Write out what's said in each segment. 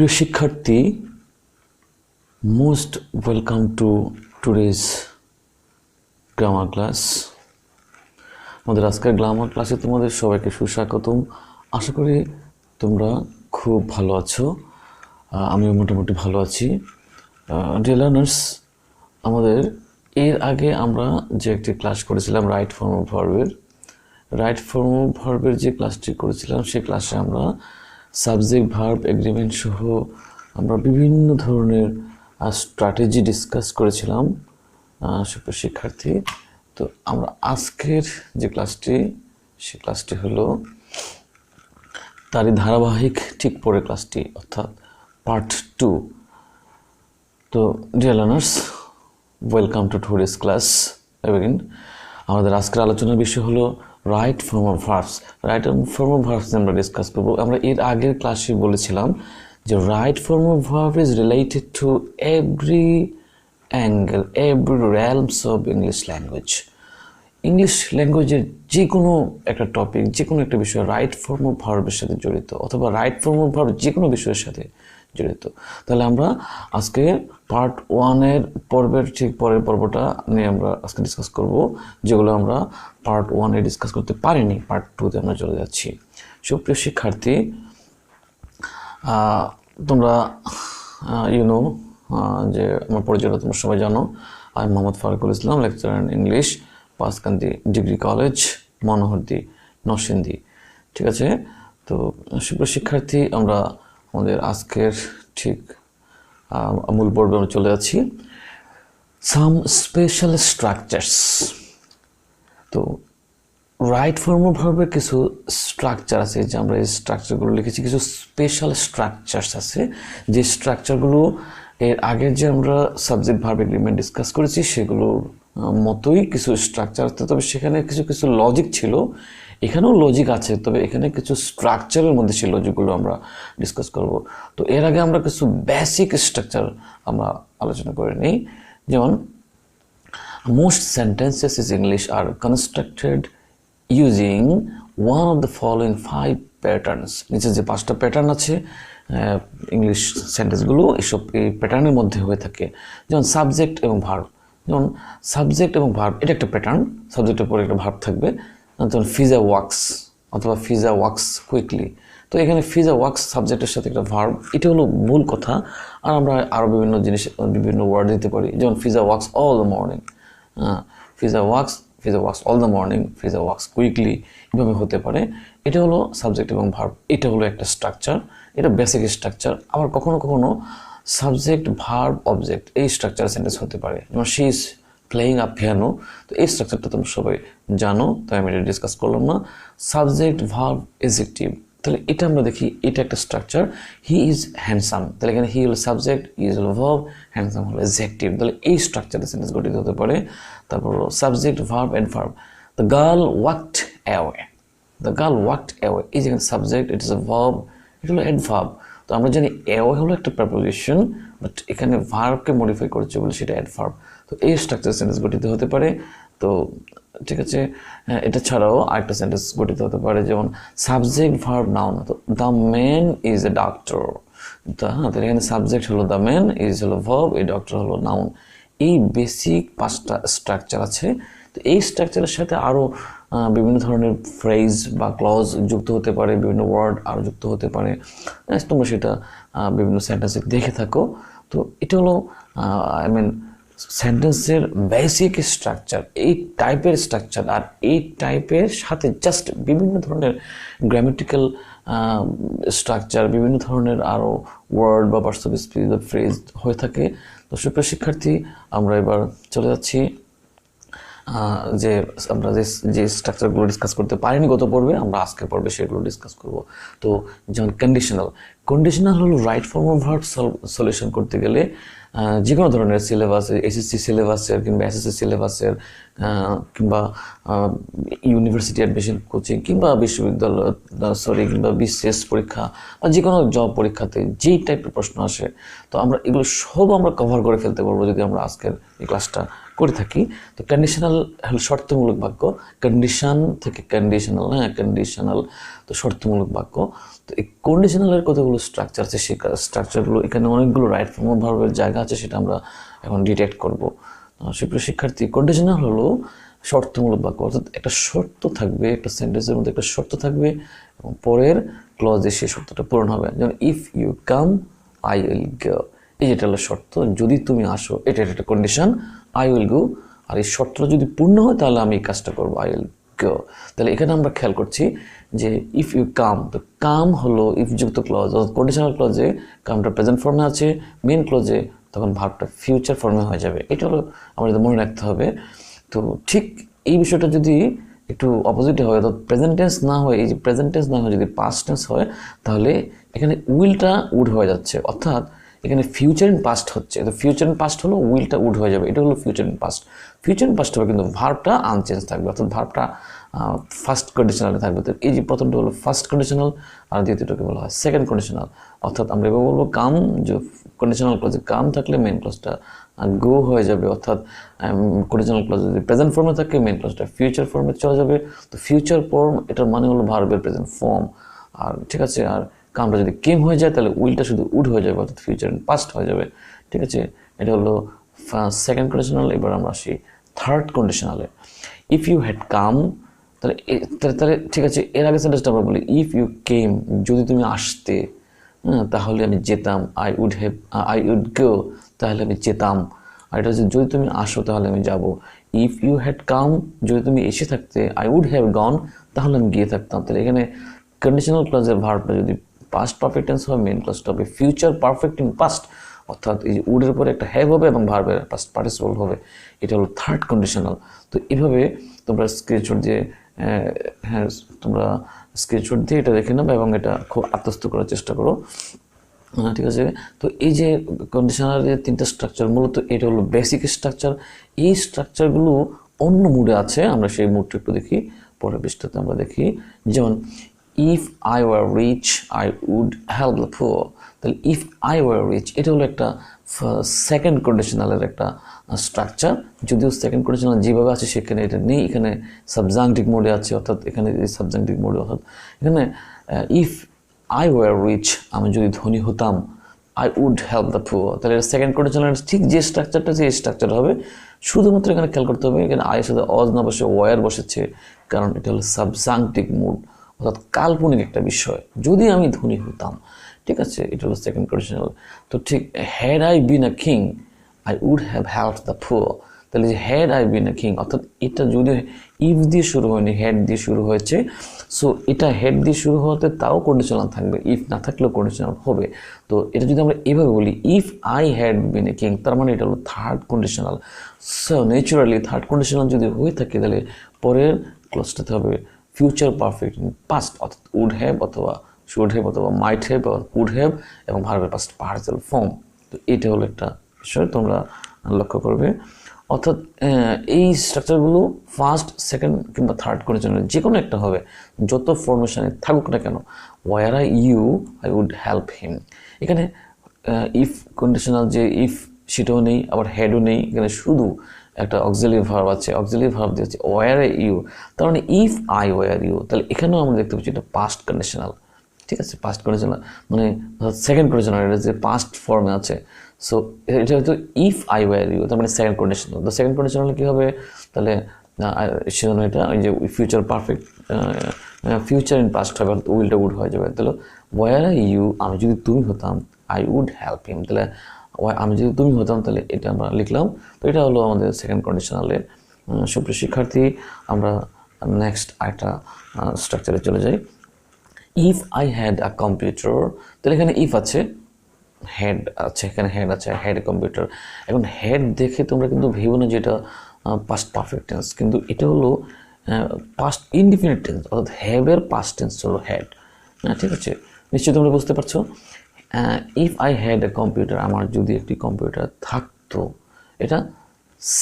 সুপ্রিয় শিক্ষার্থী, most welcome to today's grammar class. আমাদের আজকের গ্রামার ক্লাসে তোমাদের সবাইকে সুস্বাগতম। আশা করি তোমরা খুব ভালো আছো, আমিও মোটামুটি ভালো আছি। ডিয়ার লার্নার্স, আমাদের এর আগে আমরা যে একটি ক্লাস করেছিলাম রাইট ফর্ম অফ ভার্বের যে ক্লাসটি করেছিলাম, সেই ক্লাসে আমরা সাবজেক্ট ভার্ব এগ্রিমেন্ট সহ আমরা বিভিন্ন ধরনের স্ট্র্যাটেজি ডিসকাস করেছিলাম সুপ্রিয় শিক্ষার্থী। তো আমরা আজকের যে ক্লাসটি, সেই ক্লাসটি হলো তারই ধারাবাহিক ঠিক পরে ক্লাসটি, অর্থাৎ পার্ট 2। তো dear learners, welcome to today's class again. আমাদের আজকের আলোচনার বিষয় হলো right form of verbs. Right form of verbs আমরা ডিসকাস করব। আমরা এর আগের ক্লাসে বলেছিলাম যে right form of verb is related to every angle, every realms of English language. English ল্যাঙ্গুয়েজের যে কোনো একটা টপিক, যে কোনো একটা বিষয় রাইট ফর্ম অফ ভার্বের সাথে জড়িত, অথবা রাইট ফর্ম অফ ভার্ব যে কোনো বিষয়ের সাথে জড়িত। তাহলে আমরা আজকে পার্ট 1-এর পর্বের ঠিক পরের পর্বটা নিয়ে আমরা আজকে ডিসকাস করব, যেগুলো আমরা পার্ট 1-এ ডিসকাস করতে পারিনি। পার্ট 2-তে আমরা চলে যাচ্ছি। সুপ্রিয় শিক্ষার্থী, তোমরা যে আমার পরিচয়টা তোমরা সবাই জানো। আমি Mohammad Farukul Islam, lecturer in English, Panchkandi degree college, Monohardi, Narsingdi. ঠিক আছে। তো সুপ্রিয় শিক্ষার্থী, আমরা আমাদের আজকের ঠিক মূল পর্বে আমরা চলে যাচ্ছি। সাম স্পেশাল স্ট্রাকচারস। তো রাইট ফর্ম অফ ভার্বের কিছু স্ট্রাকচার আছে, যে আমরা এই স্ট্রাকচারগুলো লিখেছি। কিছু স্পেশাল স্ট্রাকচারস আছে, যে স্ট্রাকচারগুলো এর আগের যে আমরা সাবজেক্ট ভার্ব এগ্রিমেন্ট ডিসকাস করেছি সেগুলোর মতোই কিছু স্ট্রাকচার আছে, তবে সেখানে কিছু কিছু লজিক ছিল। এখানেও লজিক আছে, তবে এখানে কিছু স্ট্রাকচারের মধ্যে সেই লজিকগুলো আমরা ডিসকাস করব। তো এর আগে আমরা কিছু বেসিক স্ট্রাকচার আমরা আলোচনা করে নিই। যেমন most sentences in English are constructed using one of the following 5 patterns. নিচে যে 5টা প্যাটার্ন আছে ইংলিশ সেন্টেন্সগুলো, এসব এই প্যাটার্নের মধ্যে হয়ে থাকে। যেমন সাবজেক্ট এবং ভার্ব। যেমন সাবজেক্ট এবং ভার্ব, এটা একটা প্যাটার্ন। সাবজেক্টের পরে একটা ভার্ব থাকবে। যেমন ফিজা ওয়ার্কস অথবা ফিজা ওয়ার্কস কুইকলি। তো এখানে ফিজা ওয়ার্কস সাবজেক্টের সাথে একটা ভার্ব, এটা হলো মূল কথা। আর আমরা আরও বিভিন্ন জিনিস, বিভিন্ন ওয়ার্ড দিতে পারি। যেমন Fiza works all the morning, Fiza works all the morning, Fiza works quickly, এভাবে হতে পারে। এটা হলো সাবজেক্ট এবং ভার্ব। এটা হলো একটা স্ট্রাকচার, এটা বেসিক স্ট্রাকচার। আবার কখনো কখনো সাবজেক্ট ভার্ব অবজেক্ট, এই স্ট্রাকচার সেন্টেন্স হতে পারে। যেমন she is playing a piano. তো এই স্ট্রাকচারটা তোমরা সবাই জানো, তাই আমি এটা ডিসকাস করলাম না। সাবজেক্ট ভার্ব এডজেক্টিভ, তাহলে এটা আমরা দেখি, এটা একটা স্ট্রাকচার। হি ইজ হ্যান্ডসাম, তাহলে এখানে হি হলো সাবজেক্ট, ইজ হলো ভার্ব, হ্যান্ডসাম হলো এডজেক্টিভ। তাহলে এই স্ট্রাকচারে সেন্টেন্স গঠিত হতে পারে। তারপর subject verb and verb. The girl walked away, the girl walked away, এই যেখানে subject, it is a verb, এটা হলো অ্যাডভার্ব। তো আমরা জানি অ্যাওয়ে হলো একটা প্রেপোজিশন, বাট এখানে ভার্বকে মডিফাই করেছে বলে সেটা অ্যাডভার্ব। তো এই স্ট্রাকচার সেন্টেন্স গঠিত হতে পারে। তো ঠিক আছে, এটা ছাড়াও আরেকটা সেন্টেন্স গঠিত হতে পারে, যেমন সাবজেক্ট ভার্ব নাউন। তো the man is a doctor. তাহলে এখানে সাবজেক্ট হলো দ্য ম্যান, ইজ হলো ভার্ব, এই ডক্টর হলো নাউন। এই বেসিক 5টা স্ট্রাকচার আছে। তো এই স্ট্রাকচারের সাথে আরও বিভিন্ন ধরনের ফ্রেজ বা ক্লজ যুক্ত হতে পারে, বিভিন্ন ওয়ার্ড আরও যুক্ত হতে পারে। তোমরা সেটা বিভিন্ন সেন্টেন্সে দেখে থাকো। তো এটা হলো সেন্টেন্সের বেসিক স্ট্রাকচার, এই টাইপের স্ট্রাকচার। আর এই টাইপের সাথে জাস্ট বিভিন্ন ধরনের গ্রামেটিক্যাল স্ট্রাকচার, বিভিন্ন ধরনের আরও ওয়ার্ড বা পার্টস অফ স্পিচ বা ফ্রেজ হয়ে থাকে। তো সুপ্রিয় শিক্ষার্থী, আমরা এবার চলে যাচ্ছি যে আমরা যে স্ট্রাকচারগুলো ডিসকাস করতে পারিনি গত পর্বে, আমরা আজকের পর্বে সেগুলো ডিসকাস করব। তো যেমন কন্ডিশনাল হলো right form of verb solution করতে গেলে যে কোনো ধরনের সিলেবাস, এসএসসি সিলেবাসের কিংবা এসএসসি সিলেবাসের কিংবা ইউনিভার্সিটি অ্যাডমিশন কোচিং কিংবা বিশ্ববিদ্যালয় কিংবা বিসিএস পরীক্ষা বা যে কোনো জব পরীক্ষাতে যেই টাইপের প্রশ্ন আসে, তো আমরা এগুলো সব আমরা কভার করে ফেলতে পারবো যদি আমরা আজকের এই ক্লাসটা করে থাকি। তো কন্ডিশনাল হল শর্তমূলক বাক্য, কন্ডিশন থেকে কন্ডিশনাল, কন্ডিশনাল তো শর্তমূলক বাক্য। তো এই কন্ডিশনালের কতগুলো স্ট্রাকচার আছে, সেই স্ট্রাকচারগুলো এখানে অনেকগুলো রাইট ফর্ম অফ ভার্বের জায়গা আছে, সেটা আমরা এখন ডিটেক্ট করবো। সুপ্রিয় শিক্ষার্থী, কন্ডিশনাল হলো শর্তমূলক বাক্য, অর্থাৎ একটা শর্ত থাকবে, একটা সেন্টেন্সের মধ্যে একটা শর্ত থাকবে এবং পরের ক্লজে সেই শর্তটা পূরণ হবে। যেমন if you come I will go, এই যেটা হলো শর্ত, যদি তুমি আসো, এটা একটা কন্ডিশন, আই উইল গো, আর এই শর্তটা যদি পূর্ণ হয় তাহলে আমি এই কাজটা করবো, আই উইল গো। তাহলে এখানে আমরা খেয়াল করছি যে ইফ ইউ কাম, তো কাম হলো ইফযুক্ত ক্লজ, অর্থাৎ কন্ডিশনাল ক্লজে কামটা প্রেজেন্ট ফর্মে আছে, মেন ক্লজে তখন ভার্বটা ফিউচার ফর্মে হয়ে যাবে। এটা হলো আমাদের মনে রাখতে হবে। তো ঠিক এই বিষয়টা যদি একটু অপোজিটে হয়, অর্থাৎ প্রেজেন্ট টেন্স না হয়, এই যে প্রেজেন্ট টেন্স না হয় যদি পাস্ট টেন্স হয়, তাহলে এখানে উইলটা উড হয়ে যাচ্ছে, অর্থাৎ এখানে ফিউচার ইন পাস্ট হচ্ছে। তো ফিউচার ইন পাস্ট হলো উইলটা উড হয়ে যাবে, এটা হলো future in past. Future in past হবে কিন্তু ভার্বটা আনচেঞ্জ থাকবে, অর্থাৎ ভার্বটা ফার্স্ট কন্ডিশনালে থাকবে। তো এই যে প্রথমটা হলো ফার্স্ট কন্ডিশনাল আর দ্বিতীয়টাকে বলা হয় সেকেন্ড কন্ডিশনাল। অর্থাৎ আমরা এভাবে বলবো কাম, যে কন্ডিশনাল ক্লজে কাম থাকলে মেন ক্লজটা গো হয়ে যাবে, অর্থাৎ কন্ডিশনাল ক্লজ যদি প্রেজেন্ট ফর্মে থাকে মেন ক্লজটা ফিউচার ফর্মে চলে যাবে। তো ফিউচার ফর্ম এটার মানে হলো ভার্বের প্রেজেন্ট ফর্ম। আর ঠিক আছে, আর কামটা যদি কেম হয়ে যায় তাহলে উইলটা শুধু উড হয়ে যাবে, অর্থাৎ ফিউচার ইন পাস্ট হয়ে যাবে। ঠিক আছে, এটা হলো সেকেন্ড কন্ডিশনাল। এবার আমরা আসি থার্ড কন্ডিশনালে। ইফ ইউ হ্যাড কাম, তাহলে তাহলে ঠিক আছে, এর আগে সেন্টেন্সটা আমরা বলি ইফ ইউ কেম, যদি তুমি আসতে, তাহলে আমি যেতাম, আই উড গো, তাহলে আমি যেতাম। আর এটা হচ্ছে যদি তুমি আসো তাহলে আমি যাব। ইফ ইউ হ্যাড কাম, যদি তুমি এসে থাকতে, আই উড হ্যাভ গন, তাহলে আমি গিয়ে থাকতাম। তাহলে এখানে কন্ডিশনাল ক্লজের ভার্বটা যদি পাস্ট পারফেক্ট টেন্স হয়, মেন ক্লজটা হবে ফিউচার পারফেক্ট ইন পাস্ট, অর্থাৎ এই যে উডের পরে একটা হ্যাভ হবে এবং ভার্বের পাস্ট পার্টিসিপল হবে। এটা হলো থার্ড কন্ডিশনাল। তো এইভাবে তোমরা স্ক্রিনশট দিয়ে হ্যাঁ তোমরা স্ক্রিনশট দিয়ে এটা দেখে নেবে এবং এটা খুব আত্মস্থ করার চেষ্টা করো। ঠিক আছে, তো এই যে কন্ডিশনালের তিনটা স্ট্রাকচার, মূলত এটা হলো বেসিক স্ট্রাকচার। এই স্ট্রাকচারগুলো অন্য মুডে আছে, আমরা সেই মুডটা একটু দেখি, পরের পৃষ্ঠাতে আমরা দেখি। যেমন if I were rich I would help the poor, তাহলে ইফ আই ওয়ার রিচ এটা হলো একটা সেকেন্ড কন্ডিশনালের একটা স্ট্রাকচার। যদিও সেকেন্ড কন্ডিশনাল যেভাবে আছে সেখানে এটা নেই, এখানে সাবজাংটিভ মোডে আছে, অর্থাৎ এখানে সাবজাংটিভ মোডে, অর্থাৎ এখানে ইফ আই ওয়ার রিচ, আমি যদি ধনী হতাম, I would help the poor, তাহলে সেকেন্ড কন্ডিশনাল ঠিক যে স্ট্রাকচারটা আছে এই স্ট্রাকচার হবে। শুধুমাত্র এখানে খেয়াল করতে হবে এখানে আয়ের সাথে অজ না বসে ওয়ার বসেছে, কারণ এটা হলো সাবজাংটিভ মোড, অর্থাৎ কাল্পনিক একটা বিষয়, যদি আমি ধনী হতাম। ঠিক আছে, এটা হলো সেকেন্ড কন্ডিশনাল। তো ঠিক had I been a king I would have help the poor, তাহলে যে had I been a king, অর্থাৎ এটা যদি ইফ দিয়ে শুরু হয়নি, হেড দিয়ে শুরু হয়েছে, সো এটা হেড দিয়ে শুরু হতে তাও কন্ডিশনাল থাকবে, ইফ না থাকলেও কন্ডিশনাল হবে। তো এটা যদি আমরা এভাবে বলি if I had been a king, তার মানে এটা হলো third conditional. So naturally third conditional যদি হয়ে থাকে তাহলে পরের ক্লজটাতে হবে ফিউচার পারফেক্ট ইন পাস্ট, অর্থাৎ উড হ্যাভ অথবা শুড হ্যাভ অথবা মাইট হ্যাভ বা উড হ্যাভ এবং ভার্বের পাস্ট পার্টিসিপল ফর্ম। তো এটা হলো একটা বিষয় তোমরা লক্ষ্য করবে। অর্থাৎ এই স্ট্রাকচারগুলো ফার্স্ট, সেকেন্ড কিংবা থার্ড কন্ডিশনাল যে কোনো একটা হবে, যত ফরমেশনে থাকুক না কেন। Were I you I would help him, এখানে ইফ কন্ডিশনাল যে ইফ সেটাও নেই, আবার হেডও নেই, এখানে শুধু একটা অক্সিলারি ভার্ব আছে, অক্সিলারি ভার্ব দিয়েছে ওয়ার আই ইউ, তার মানে ইফ আই ওয়ার ইউ, তাহলে এখানেও আমরা দেখতে পাচ্ছি এটা পাস্ট কন্ডিশনাল। ঠিক আছে, পাস্ট কন্ডিশনাল মানে সেকেন্ড কন্ডিশনাল, এটা যে পাস্ট ফর্মে আছে। সো এটা হয়তো ইফ আই ওয়ার ইউ, তার মানে সেকেন্ড কন্ডিশনাল। তো সেকেন্ড কন্ডিশনাল কী হবে, তাহলে সেজন্য এটা ওই যে future perfect, future in past হবে, উইলটা উড হয়ে যাবে। তাহলে ওয়ার আই ইউ, আমি যদি তুমি হতাম, আই উড হেল্প হিম, তাহলে আমি যদি তুমি হতাম, তাহলে এটা আমরা লিখলাম। তো এটা হলো আমাদের সেকেন্ড কন্ডিশনালের। সুপ্রিয় শিক্ষার্থী, আমরা নেক্সট আরেকটা স্ট্রাকচারে চলে যাই। If I had a computer, তাহলে এখানে ইফ আছে, হেড আছে, এখানে হেড আছে, হেড কম্পিউটার। এখন হেড দেখে তোমরা কিন্তু ভেবো না যে এটা পাস্ট পারফেক্ট টেন্স, কিন্তু এটা হলো পাস্ট ইনডিফিনিট টেন্স, অর্থাৎ হ্যাভের পাস্ট টেন্স হলো হেড। ঠিক আছে, নিশ্চয়ই তোমরা বুঝতে পারছো। If I had a computer, আমার যদি একটি কম্পিউটার থাকতো, এটা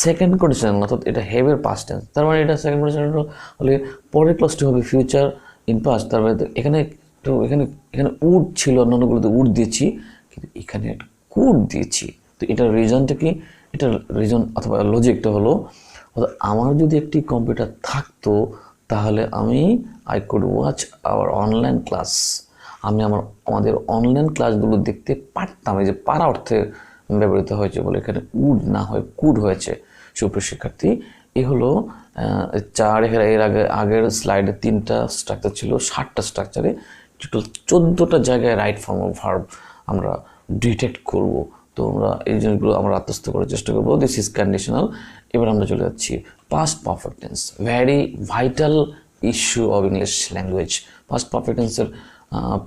সেকেন্ড কন্ডিশনাল, অর্থাৎ এটা হ্যাভের পাস্ট টেন্স, তার মানে এটা সেকেন্ড কন্ডিশনাল হলে পরের ক্লজটি হবে ফিউচার ইন পাস্ট। তারপরে এখানে তো এখানে এখানে উড ছিল, অন্যান্যগুলোতে উড দিয়েছি, কিন্তু এখানে একটা কুড দিয়েছি। তো এটার রিজনটা কি, এটার রিজন অথবা লজিকটা হলো, আমার যদি একটি কম্পিউটার থাকতো তাহলে I could watch hour online class, আমি আমাদের অনলাইন ক্লাসগুলো দেখতে পারতাম। এই যে পারা অর্থে ব্যবহৃত হয়েছে বলে এখানে উড না হয় কুড হয়েছে। সুপ্রিয় শিক্ষার্থী, এই হলো এর আগের স্লাইডে 3টা স্ট্রাকচার ছিল, 7টা স্ট্রাকচারে টোটাল 14টা জায়গায় রাইট ফর্ম অফ ভার্ব আমরা ডিটেক্ট করব। তো আমরা এই জিনিসগুলো আমরা আত্মস্থ করার চেষ্টা করবো। This is conditional. এবার আমরা চলে যাচ্ছি past perfect tense, very vital issue of English language. Past perfect টেন্সের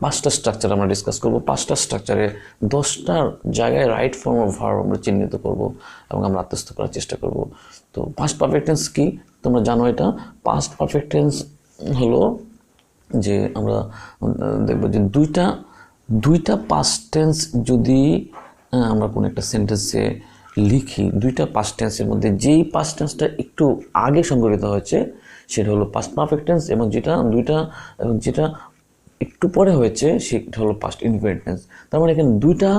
5টা স্ট্রাকচার আমরা ডিসকাস করব। 5টা স্ট্রাকচারে 10টার জায়গায় রাইট ফর্ম অফ ভার্ব আমরা চিহ্নিত করব এবং আমরা আত্মস্থ করার চেষ্টা করব। তো পাস্ট পারফেক্ট টেন্স কি তোমরা জানো? এটা পাস্ট পারফেক্ট টেন্স হলো যে আমরা দেখব যে দুইটা পাস্ট টেন্স যদি আমরা কোনো একটা সেন্টেন্সে লিখি, 2টা পাস্ট টেন্সের মধ্যে যেই পাস্ট টেন্সটা একটু আগে সংঘটিত হয়েছে সেটা হলো পাস্ট পারফেক্ট টেন্স, এবং যেটা একটু পরে হয়েছে সেটা হলো পাস্ট ইনডিফিনিট টেন্স। তার মানে এখানে 2টা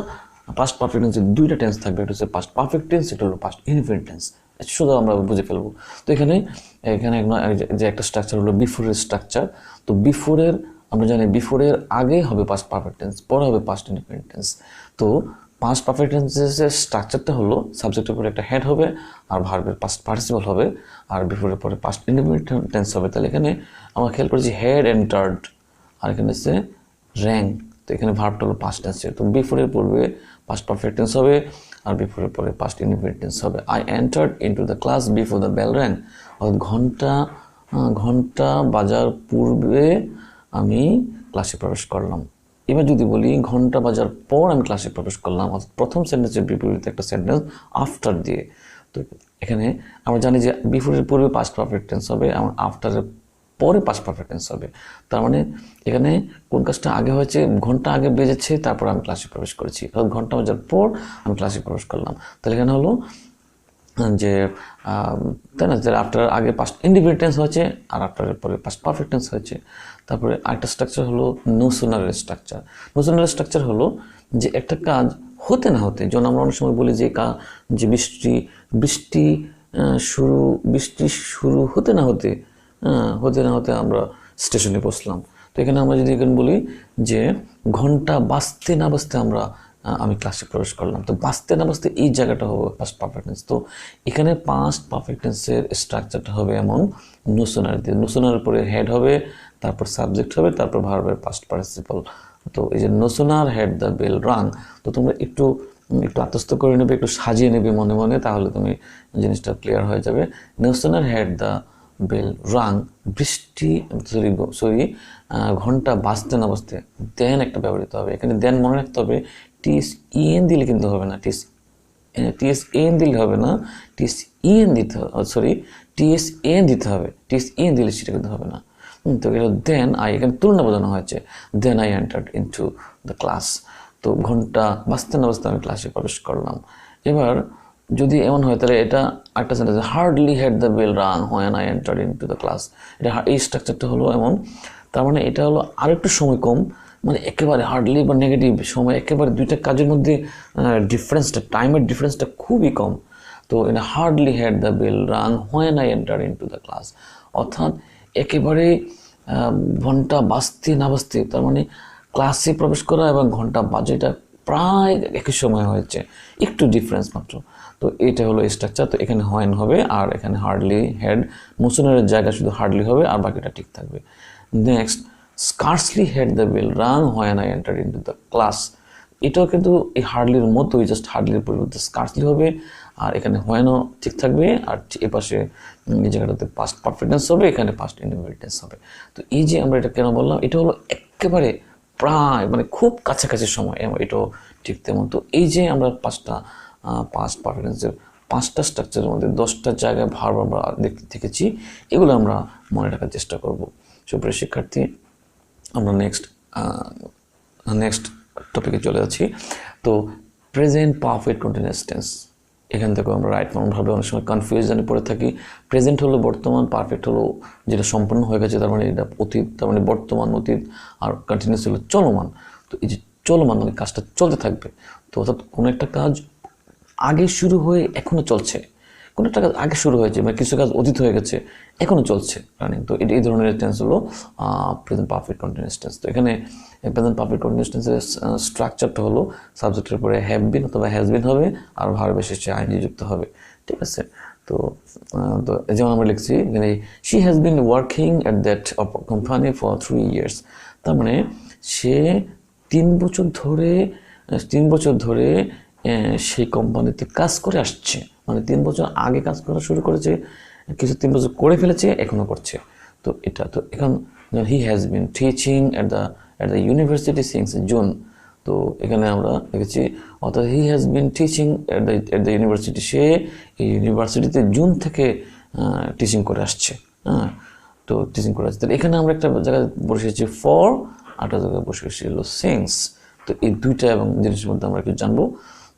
পাস্ট পারফেক্ট টেন্সের 2টা টেন্স থাকবে, এটা হচ্ছে পাস্ট পারফেক্ট টেন্স, এটা হলো পাস্ট ইনডিফিনিট টেন্স। শুধু আমরা বুঝে ফেলবো। তো এখানে যে একটা স্ট্রাকচার হলো বিফোরের স্ট্রাকচার। তো বিফোরের আমরা জানি বিফোরের আগে হবে পাস্ট পারফেক্ট টেন্স, পরে হবে পাস্ট ইনডিফিনিট টেন্স। তো পাস্ট পারফেক্ট টেন্সের স্ট্রাকচারটা হলো সাবজেক্টের পরে একটা হেড হবে আর ভার্বের পাস্ট পার্টিসিপল হবে আর বিফোরের পরে পাস্ট ইনডিফিনিট টেন্স হবে। তাহলে এখানে আমরা খেয়াল করেছি হেড এন্টার্ড আর এখানে হচ্ছে র্যাং। তো এখানে ভার্বটা হলো পাস্ট টেন্সের। তো বিফোরের পূর্বে পাস্ট পারফেক্ট টেন্স হবে আর বিফোরের পরে পাস্ট ইনডিফিনিট টেন্স হবে। I entered into the class before the bell rang, অর্থাৎ ঘন্টা বাজার পূর্বে আমি ক্লাসে প্রবেশ করলাম। এবার যদি বলি ঘন্টা বাজার পর আমি ক্লাসে প্রবেশ করলাম, অর্থাৎ প্রথম সেন্টেন্সের বিপরীতে একটা সেন্টেন্স আফটার দিয়ে। তো এখানে আমরা জানি যে বিফোরের পূর্বে পাস্ট পারফেক্ট টেন্স হবে এবং আফটারের পরে পাস্ট পারফেক্ট টেন্স হবে। তার মানে এখানে কোন কাজটা আগে হয়েছে, ঘন্টা আগে বেজেছে তারপর আমি ক্লাসে প্রবেশ করেছি, অর্থাৎ ঘন্টা বাজার পর আমি ক্লাসে প্রবেশ করলাম। তাহলে এখানে হলো যে তাই না, আফটার আগে পাস্ট ইনডিফিনিট টেন্স হয়েছে আর আফটারের পরে পাস্ট পারফেক্ট টেন্স হয়েছে। তারপরে আরেকটা স্ট্রাকচার হলো নো সুনারের স্ট্রাকচার। নো সুনারের স্ট্রাকচার হলো যে একটা কাজ হতে না হতে, যেমন আমরা অনেক সময় বলি যে বৃষ্টি শুরু হতে না হতে আমরা স্টেশনে পৌঁছলাম। তো এখানে আমরা যদি বলি যে ঘন্টা বাজতে না বাজতে আমি ক্লাসে প্রবেশ করলাম, তো বাজতে না বাজতে এই জায়গাটা হবে পাস্ট পারফেক্ট টেন্স। তো এখানে পাস্ট পারফেক্ট টেন্সের স্ট্রাকচারটা হবে এমন নো সুনার দিয়ে, নো সুনার পরে হেড হবে, তারপর সাবজেক্ট হবে, তারপর ভার্বের পাস্ট পার্টিসিপল। তো এই যে no sooner had the bell rang, তো তোমরা একটু আত্মস্থ করে নেবে, একটু সাজিয়ে নেবে মনে মনে, তাহলে তুমি জিনিসটা ক্লিয়ার হয়ে যাবে। No sooner had the bell rang, ঘন্টা বাজতে না বাজতে দেন একটা ব্যবহৃত হবে। এখানে দেন মনে রাখতে হবে, টিএস দিলে কিন্তু হবে না, টিএসএন দিলে হবে না, টিএসএন দিতে হবে, টিএসএন দিলে সেটা কিন্তু হবে না। তো এটা দেন এখানে তুলনা বোঝানো হয়েছে, then I entered into the class. তো ঘন্টা বাজতে না বাজতে আমি ক্লাসে প্রবেশ করলাম। এবার যদি এমন হয় তাহলে এটা একটা sentence, hardly had the bell rang when I entered into the class. এই স্ট্রাকচারটা হলো এমন, তার মানে এটা হলো আরেকটু সময় কম, মানে একেবারে হার্ডলি বা নেগেটিভ সময়, একেবারে দুইটা কাজের মধ্যে টাইমের ডিফারেন্সটা খুবই কম। তো এটা hardly had the bell rang when I entered into the class, অর্থাৎ একেবারে ঘন্টা বাজতে না বাজতে, তার মানে ক্লাসে প্রবেশ করা এবং ঘন্টা বাজেটা প্রায় একই সময় হয়েছে, একটু ডিফারেন্স মাত্র। তো এটা হলো স্ট্রাকচার। তো এখানে হোয়েন হবে আর এখানে হার্ডলি হেড, মোশনের জায়গা শুধু হার্ডলি হবে আর বাকিটা ঠিক থাকবে। Next, scarcely had the bell rang when I entered into the class. এটাও কিন্তু এই হার্ডলির মতোই, জাস্ট হার্ডলির পরিবর্তে স্কার্সলি হবে আর এখানে হোয়েনও ঠিক থাকবে আর এ পাশে এই জায়গাটাতে পাস্ট পারফেক্ট টেন্স হবে, এখানে পাস্ট ইনডিফিনিট টেন্স হবে। তো এই যে আমরা এটা কেন বললাম, এটা হলো একেবারে প্রায় মানে খুব কাছাকাছি সময়, এটাও ঠিক তেমন। তো এই যে আমরা পাস্ট পারফেক্ট টেন্সের 5টা স্ট্রাকচারের মধ্যে 10টা জায়গায় ভার্ব আমরা দেখতে দেখেছি, এগুলো আমরা মনে রাখার চেষ্টা করব। সুপ্রিয় শিক্ষার্থী, আমরা নেক্সট টপিকে চলে যাচ্ছি। তো প্রেজেন্ট পারফেক্ট কন্টিনিউয়াস টেন্স, এখান থেকে আমরা রাইট ভাবে অনেক সময় কনফিউশনে পড়ে থাকি। প্রেজেন্ট হলো বর্তমান, পারফেক্ট হলো যেটা সম্পন্ন হয়ে গেছে, তার মানে এটা অতীত, তার মানে বর্তমান অতীত, আর কন্টিনিউয়াস হলো চলমান। তো এই যে চলমান মানে কাজটা চলতে থাকবে। তো অর্থাৎ কোনো একটা কাজ আগে শুরু হয়ে এখনো চলছে, কোনো একটা কাজ আগে শুরু হয়েছে বা কিছু কাজ অতীত হয়ে গেছে, এখনো চলছে রানিং। তো এই ধরনের টেন্স হলো প্রেজেন্ট পারফেক্ট কন্টিনিউয়াস টেন্স। তো এখানে প্রেজেন্ট পারফেক্ট কন্টিনিউয়াস টেন্সের স্ট্রাকচারটা হলো সাবজেক্টের পরে হ্যাভ বিন অথবা হ্যাজ বিন হবে, আর ভার্বের শেষে আইএনজি যুক্ত হবে, ঠিক আছে। তো যেমন আমরা লিখছি এখানে she has been working at that company for 3 years। তার মানে সে 3 বছর ধরে সেই কোম্পানিতে কাজ করে আসছে, মানে 3 বছর আগে কাজ করা শুরু করেছে, কিছু 3 বছর করে ফেলেছে, এখনো করছে। তো এটা তো এখন he has been teaching at the university since June. তো এখানে আমরা দেখেছি অর্থাৎ he has been teaching at the university, সে এই ইউনিভার্সিটিতে জুন থেকে টিচিং করে আসছে। হ্যাঁ, তো টিচিং করে আসছে। এখানে আমরা একটা জায়গায় বসেছি ফর, আরেকটা জায়গায় বসেছি হলো সিন্স। তো এই দুইটা এবং জিনিসের মধ্যে আমরা একটু জানবো।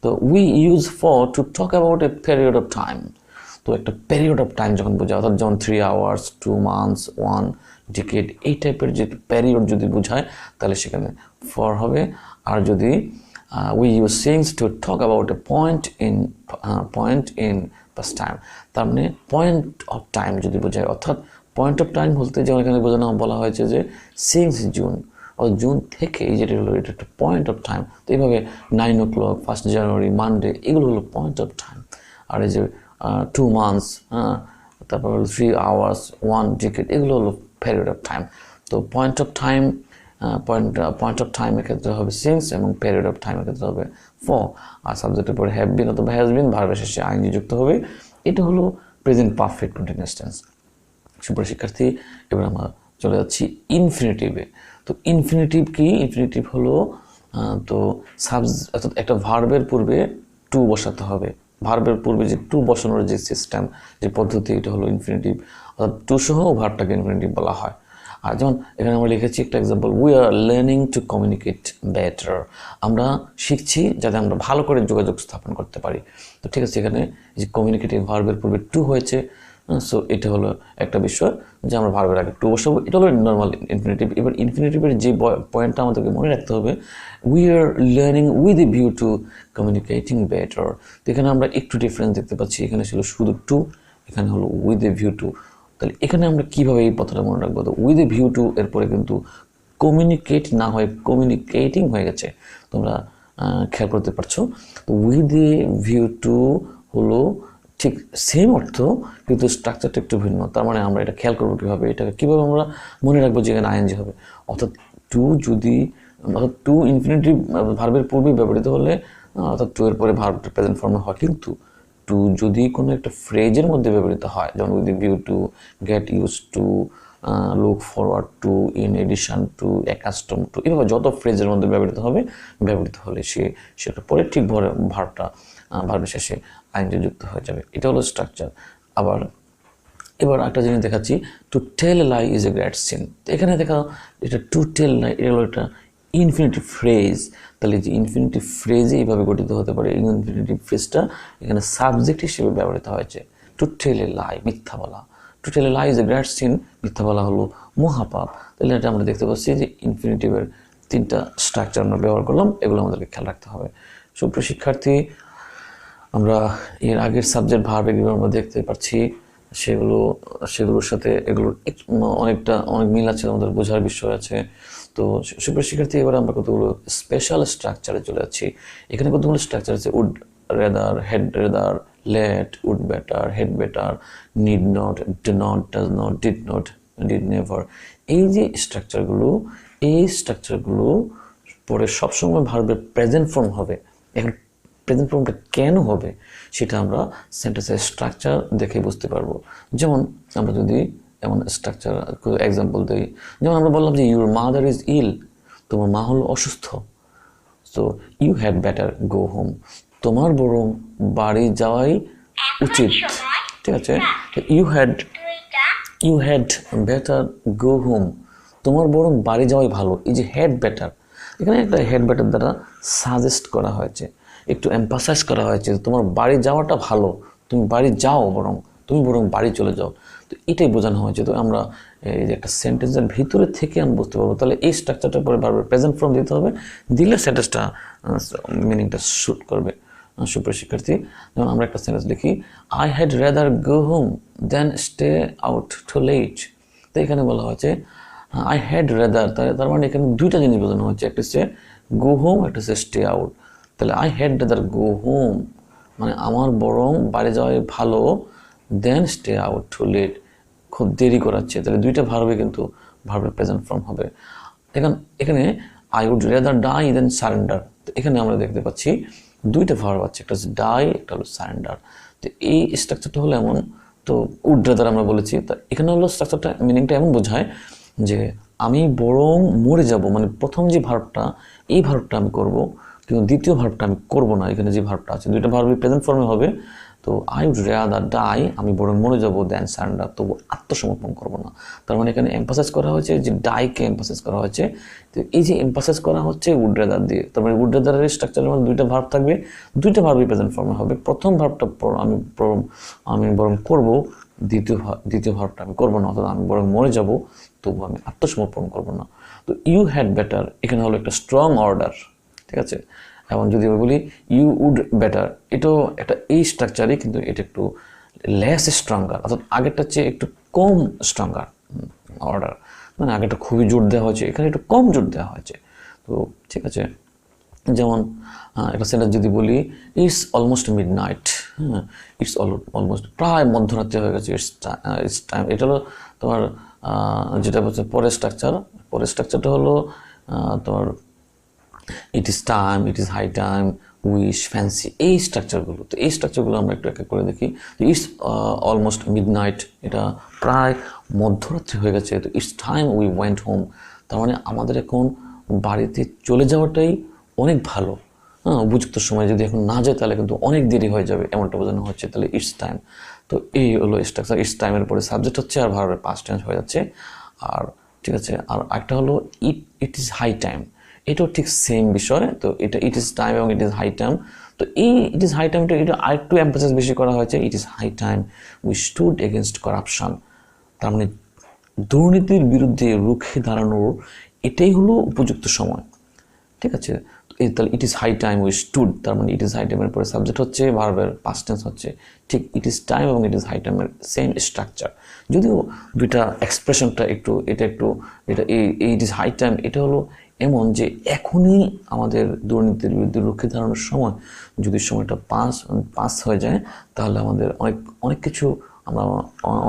তো we use for to talk about a period of time. তো একটা পিরিয়ড অফ টাইম যখন বোঝায়, অর্থাৎ যেমন 3 hours, 2 months, 1 decade, এই টাইপের যে পিরিয়ড যদি বোঝায় তাহলে সেখানে ফর হবে। আর যদি we use sings to talk about a point in past time, তার মানে পয়েন্ট অফ টাইম যদি বোঝায়, অর্থাৎ পয়েন্ট অফ টাইম বলতে যেমন এখানে বোঝানো বলা হয়েছে যে সিন্স জুন, জুন থেকে এই যেটা হলো এটা একটা পয়েন্ট অফ টাইম। তো এইভাবে 9 o'clock, 1 January, মানডে, এগুলো হলো পয়েন্ট অফ টাইম। আর এই যে 2 months, তারপর হলো 3 hours, 1 decade, এগুলো হলো পিরিয়ড অফ টাইম। তো পয়েন্ট অফ টাইমের ক্ষেত্রে হবে সিন্স এবং পিরিয়ড অফ টাইমের ক্ষেত্রে হবে ফর। আর সাবজেক্টের পরে হ্যাভ বিন অথবা হ্যাজ বিন, ভার্বের শেষে আইএনজি যুক্ত হবে। এটা হলো প্রেজেন্ট পারফেক্ট কন্টিনিউয়াস টেন্স। সুপ্রিয় শিক্ষার্থী, এবার আমরা চলে যাচ্ছি ইনফিনিটিভে। তো ইনফিনিটিভ কি? ইনফিনিটিভ হলো তো অর্থাৎ একটা ভার্বের পূর্বে টু বসাতে হবে। ভার্বের পূর্বে যে টু বসানোর যে সিস্টেম, যে পদ্ধতি, এটা হলো ইনফিনিটিভ। অর্থাৎ টু সহ ভার্বটাকে ইনফিনিটিভ বলা হয়। আর যেমন এখানে আমরা লিখেছি একটা example, we are learning to communicate better. আমরা শিখছি যাতে আমরা ভালো করে যোগাযোগ স্থাপন করতে পারি। তো ঠিক আছে, এখানে যে কমিউনিকেটিভ ভার্বের পূর্বে টু হয়েছে, সো এটা হলো একটা বিষয় যে আমরা ভার্বের আগে টু বসাবো। এটা হলো নর্মাল ইনফিনিটিভ। এবার ইনফিনিটিভের যে পয়েন্টটা আমাদেরকে মনে রাখতে হবে, we are learning with a view to communicating better. তো এখানে আমরা একটু ডিফারেন্স দেখতে পাচ্ছি, এখানে ছিল শুধু টু, এখানে হলো উইথ এ ভিউ টু। তাহলে এখানে আমরা কীভাবে এই কথাটা মনে রাখবো? তো উইথ এ ভিউ টু এরপরে কিন্তু কমিউনিকেট না হয়ে কমিউনিকেটিং হয়ে গেছে, তোমরা খেয়াল করতে পারছো। তো উইথ এ ভিউ টু হলো ঠিক সেম অর্থ, কিন্তু স্ট্রাকচারটা একটু ভিন্ন। তার মানে আমরা এটা খেয়াল করবো কীভাবে, এটাকে কীভাবে আমরা মনে রাখবো যে এখানে আইএনজি হবে। অর্থাৎ টু ইনফিনিটিভ ভার্বের পূর্বে ব্যবহৃত হলে, অর্থাৎ টু এর পরে ভার্বটা প্রেজেন্ট ফর্মে হয়। কিন্তু টু যদি কোনো একটা ফ্রেজের মধ্যে ব্যবহৃত হয়, যেমন with view to, get use to, look forward to, in addition to, accustom to, এভাবে যত ফ্রেজের মধ্যে ব্যবহৃত হলে সেটার পরে ঠিক ভার্বের শেষে আইএনজি যুক্ত হয়ে যাবে। এটা হলো স্ট্রাকচার। এবার একটা জিনিস দেখাচ্ছি, to tell lie is a great sin. এখানে দেখা এটা টু টেল লাই, এটা হলো একটা ইনফিনিটিভ ফ্রেজ। তাহলে যে ইনফিনিটিভ ফ্রেজে এইভাবে গঠিত হতে পারে, এই ইনফিনিটিভ ফ্রেজটা এখানে সাবজেক্ট হিসেবে ব্যবহৃত হয়েছে। টু টেল এ লাই, মিথ্যা বলা। To tell a lie is a great sin, মিথ্যা বলা হলো মহাপাপ। তাহলে এটা আমরা দেখতে পাচ্ছি যে ইনফিনিটিভের 3টা স্ট্রাকচার আমরা ব্যবহার করলাম, এগুলো আমাদেরকে খেয়াল রাখতে হবে। সুপ্রিয় শিক্ষার্থী, আমরা এর আগের সাবজেক্ট ভার্ব এগুলো আমরা দেখতে পাচ্ছি, সেগুলোর সাথে এগুলোর অনেক মিল আছে, আমাদের বোঝার বিষয় আছে। তো সুপ্রিয় শিক্ষার্থী, এবার আমরা কতগুলো স্পেশাল স্ট্রাকচারে চলে যাচ্ছি। এখানে কতগুলো স্ট্রাকচার আছে, would rather, had rather, let, would better, had better, need not, do not, does not, did not, did never. এই যে স্ট্রাকচারগুলো পরে সবসময় ভার্বের প্রেজেন্ট ফর্ম হবে। এখন প্রেজেন্ট ফর্মটা কেন হবে সেটা আমরা সেন্টেন্সের স্ট্রাকচার দেখে বুঝতে পারবো। যেমন আমরা যদি এমন স্ট্রাকচার এক্সাম্পল দিই, যেমন আমরা বললাম যে ইউর মাদার ইজ ইল, তোমার মা হলো অসুস্থ। So you had better go home, তোমার বরং বাড়ি যাওয়াই উচিত। ঠিক আছে, you had better go home, তোমার বরং বাড়ি যাওয়াই ভালো। এই যে হ্যাড বেটার, এখানে একটা হ্যাড বেটার দ্বারা সাজেস্ট করা হয়েছে, একটু এমফাসাইজ করা হয়েছে তোমার বাড়ি যাওয়াটা ভালো, তুমি বাড়ি যাও, তুমি বরং বাড়ি চলে যাও। তো এটাই বোঝানো হয়েছে। তো আমরা এই যে একটা সেন্টেন্সের ভিতরে থেকে আমরা বুঝতে পারবো। তাহলে এই স্ট্রাকচারটা পরে বারবার প্রেজেন্ট ফর্ম দিতে হবে, দিলে সেন্টেন্সটা মিনিংটা শুট করবে। সুপ্রিয় শিক্ষার্থী, যেমন আমরা একটা সেন্টেন্স লিখি, I had rather go home then stay out too late. তো এখানে বলা হয়েছে আই হ্যাড রেদার, তার মানে এখানে দুইটা জিনিস বোঝানো হচ্ছে, একটা হচ্ছে গো হোম, একটা হচ্ছে স্টে আউট। তাহলে I had rather go home মানে আমার বরং বাইরে যাওয়াই ভালো, then stay out too late খুব দেরি করাচ্ছে। তাহলে দুইটা ভার্বে কিন্তু ভার্বের প্রেজেন্ট ফর্ম হবে। এখানে I would rather die then surrender. তো এখানে আমরা দেখতে পাচ্ছি দুইটা ভার্ব আছে, একটা হচ্ছে ডাই, একটা হলো সারেন্ডার। তো এই স্ট্রাকচারটা হলো এমন, তো উড রেদার আমরা বলেছি, তা এখানে হলো স্ট্রাকচারটা মিনিংটা এমন বোঝায় যে আমি বরং মরে যাব, মানে প্রথম যে ভার্বটা এই ভার্বটা আমি করব, কিন্তু দ্বিতীয় ভার্বটা আমি করব না। এখানে যে ভার্বটা আছে দুইটা ভার্বই প্রেজেন্ট ফর্মে হবে। তো আই উড রেদার ডাই, আমি বরং মরে যাবো, দেন সারেন্ডার, তবু আত্মসমর্পণ করবো না। তার মানে এখানে এমফাসাইজ করা হয়েছে যে ডাইকে এমফাসাইজ করা হয়েছে। তো এই যে এমফাসাইজ করা হচ্ছে উড রেদার দিয়ে, তার মানে উড রেদারের স্ট্রাকচারের মধ্যে দুইটা ভার্ব থাকবে, দুইটা ভার্বই প্রেজেন্ট ফর্মে হবে। প্রথম ভার্বটা আমি বরং করব, দ্বিতীয় ভার্বটা আমি করবো না, অর্থাৎ আমি বরং মরে যাব, তবু আমি আত্মসমর্পণ করবো না। তো ইউ হ্যাড বেটার এখানে হলো একটা স্ট্রং অর্ডার, ঠিক আছে। এবং যদি আমি বলি ইউ উড বেটার, এটাও একটা এই স্ট্রাকচারই, কিন্তু এটা একটু লেস স্ট্রঙ্গার, অর্থাৎ আগেরটার চেয়ে একটু কম স্ট্রঙ্গার অর্ডার, মানে আগেটা খুবই জোর দেওয়া হয়েছে, এখানে একটু কম জোর দেওয়া হয়েছে। তো ঠিক আছে, যেমন একটা সেন্টেন্স যদি বলি ইটস অলমোস্ট মিড নাইট, হ্যাঁ, ইটস অলমোস্ট প্রায় মধ্যরাত্রি হয়ে গেছে, ইটস টাইম, এটা হলো তোমার যেটা বলছে পরের স্ট্রাকচারটা হলো তোমার it is time, it is high time, wish, fancy, এই স্ট্রাকচারগুলো। তো এই স্ট্রাকচারগুলো আমরা একটু এক এক করে দেখি। তো ইটস অলমোস্ট মিড নাইট, এটা প্রায় মধ্যরাত্রি হয়ে গেছে। তো it's time we went home, তার মানে আমাদের এখন বাড়িতে চলে যাওয়াটাই অনেক ভালো। হ্যাঁ, উপযুক্ত সময় যদি এখন না যায় তাহলে কিন্তু অনেক দেরি হয়ে যাবে, এমনটা বোঝানো হচ্ছে। তাহলে ইটস টাইম, তো এই হলো স্ট্রাকচার। ইটস টাইমের পরে সাবজেক্ট হচ্ছে আর ভার্বের পাস্ট টেন্স হয়ে যাচ্ছে। আর ঠিক আছে, আর একটা হলো ইট ইজ হাই টাইম, এটাও ঠিক সেম বিষয়। তো এটা ইট ইজ টাইম এবং ইট ইজ হাই টাইম। তো এই ইট ইজ হাই টাইমটা এটা আরেকটু এমফাসাইজ বেশি করা হয়েছে, it is high time we stood against corruption, তার মানে দুর্নীতির বিরুদ্ধে রুখে দাঁড়ানোর এটাই হলো উপযুক্ত সময়, ঠিক আছে। তাহলে it is high time we stood, তার মানে ইট ইজ হাই টাইমের পরে সাবজেক্ট হচ্ছে, ভার্বের পাস্ট টেন্স হচ্ছে, ঠিক ইট ইজ টাইম এবং ইট ইজ হাই টাইমের সেম স্ট্রাকচার। যদিও দুইটা এক্সপ্রেশনটা একটু এটা ইট ইজ হাই টাইম এটা হলো এমন যে এখনই আমাদের দুর্নীতির বিরুদ্ধে রুখে দাঁড়ানোর সময়, যদি সময়টা পাস হয়ে যায় তাহলে আমাদের অনেক কিছু, আমরা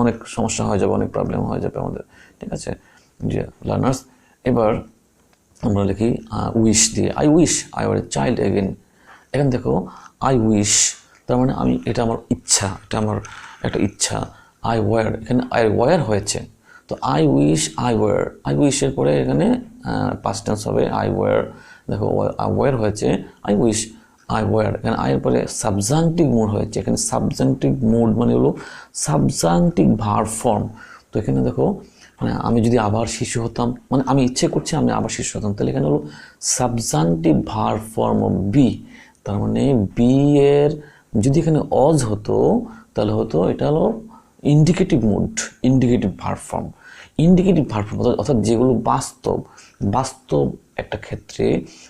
অনেক সমস্যা হয়ে যাবে, অনেক প্রবলেম হয়ে যাবে আমাদের, ঠিক আছে যে লার্নার্স। এবার আমরা লিখি উইশ দিয়ে, I wish I war a child again. এখানে দেখো আই উইশ, তার মানে আমি, এটা আমার ইচ্ছা, এটা আমার একটা ইচ্ছা। আই ওয়ার, এখানে আই ওয়ার হয়েছে, তো I wish I were, I উইশের পরে এখানে পাস্ট টেন্স হবে আই ওয়ার। দেখো আই ওয়ার হয়েছে, আই উইশ আই ওয়ার, এখানে আয়ের পরে সাবজাংটিভ মুড হয়েছে। এখানে সাবজাংটিভ মুড মানে হলো সাবজাংটিভ ভার্ব ফর্ম। তো এখানে দেখো মানে আমি যদি আবার শিশু হতাম, মানে আমি ইচ্ছে করছি আমি আবার শিশু হতাম, তাহলে এখানে হলো subjunctive verb form of be, তার মানে বি এর যদি এখানে অজ হতো তাহলে হতো এটা হলো indicative mood, indicative verb form. Indicative verb form অর্থাৎ যেগুলো বাস্তব একটা ক্ষেত্রে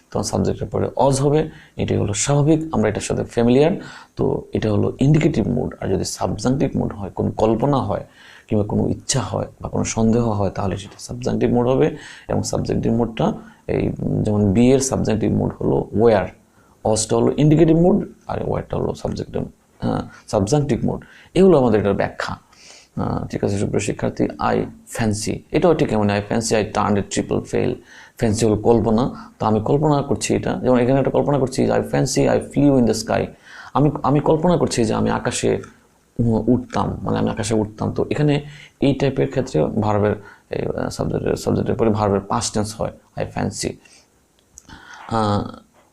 তখন সাবজেক্টের পরে অজ হবে, এটাই হলো স্বাভাবিক, আমরা এটার সাথে ফ্যামিলিয়ার। তো এটা হলো ইন্ডিকেটিভ মুড। আর যদি সাবজাংটিভ মুড হয়, কোনো কল্পনা হয় কিংবা কোনো ইচ্ছা হয় বা কোনো সন্দেহ হয়, তাহলে সেটা সাবজাংটিভ মুড হবে। এবং সাবজেক্টিভ মুডটা এই যেমন বি এর সাবজেক্টিভ মুড হলো ওয়ার, অজটা হলো ইন্ডিকেটিভ মুড, আর ওয়ারটা হলো সাবজাংটিভ মুড। এগুলো আমাদের এটার ব্যাখ্যা, ঠিক আছে সুপ্রিয় শিক্ষার্থী। আই ফ্যান্সি, এটাও ঠিক এমন, I fancy I turn A triple fail. Fancy হলো কল্পনা, তো আমি কল্পনা করছি এটা, যেমন এখানে একটা কল্পনা করছি I fancy I flew in the sky, আমি কল্পনা করছি যে আমি আকাশে উঠতাম, মানে আমি আকাশে উঠতাম। তো এখানে এই টাইপের ক্ষেত্রে ভার্বের সাবজেক্টের পরে ভার্বের পাস্ট টেন্স হয় আই ফ্যান্সি।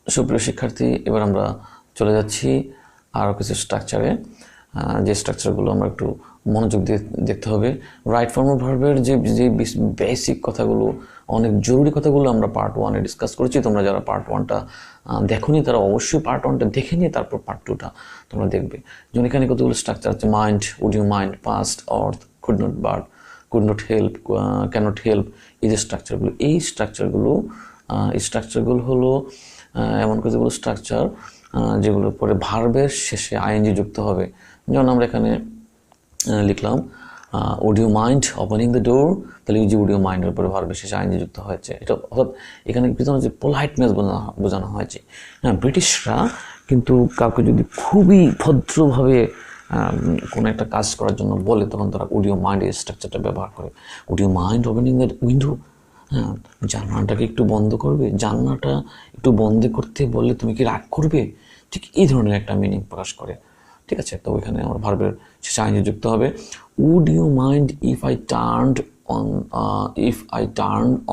সুপ্রিয় শিক্ষার্থী, এবার আমরা চলে যাচ্ছি আরও কিছু স্ট্রাকচারে, যে স্ট্রাকচারগুলো আমরা একটু মনোযোগ দিয়ে দেখতে হবে। রাইট ফর্ম অফ ভার্বের যে বেসিক কথাগুলো, অনেক জরুরি কথাগুলো আমরা পার্ট 1-এ ডিসকাস করেছি। তোমরা যারা পার্ট 1টা দেখোনি তারা অবশ্যই পার্ট 1টা দেখে নিয়ে তারপর পার্ট 2টা তোমরা দেখবে। যেমন এখানে কতগুলো স্ট্রাকচার আছে, mind, would you mind, past, অর্থ, could not but, could not help, cannot help, এই যে স্ট্রাকচারগুলো, এই স্ট্রাকচারগুলো হলো এমন কতগুলো স্ট্রাকচার যেগুলোর পরে ভার্বের শেষে আইএনজি যুক্ত হবে। যেমন আমরা এখানে লিখলাম would you mind opening the door, তাহলে এই যে would you mind এর পরে ভার্বের শেষে আইএনজি যুক্ত হয়েছে। এটা অর্থাৎ এখানে বোঝানো যে পোলাইটনেস বোঝানো হয়েছে। হ্যাঁ, ব্রিটিশরা কিন্তু কাউকে যদি খুবই ভদ্রভাবে কোনো একটা কাজ করার জন্য বলে তখন তারা would you mind এই স্ট্রাকচারটা ব্যবহার করে। would you mind opening the window, হ্যাঁ, জানলাটাকে একটু বন্ধ করবে, জানলাটা একটু বন্ধ করতে বললে তুমি কি রাগ করবে, ঠিক এই ধরনের একটা মিনিং প্রকাশ করে। ঠিক আছে, তো ওইখানে আমার ভার্বের শেষে আইএনজি যুক্ত হবে। would you mind if I turned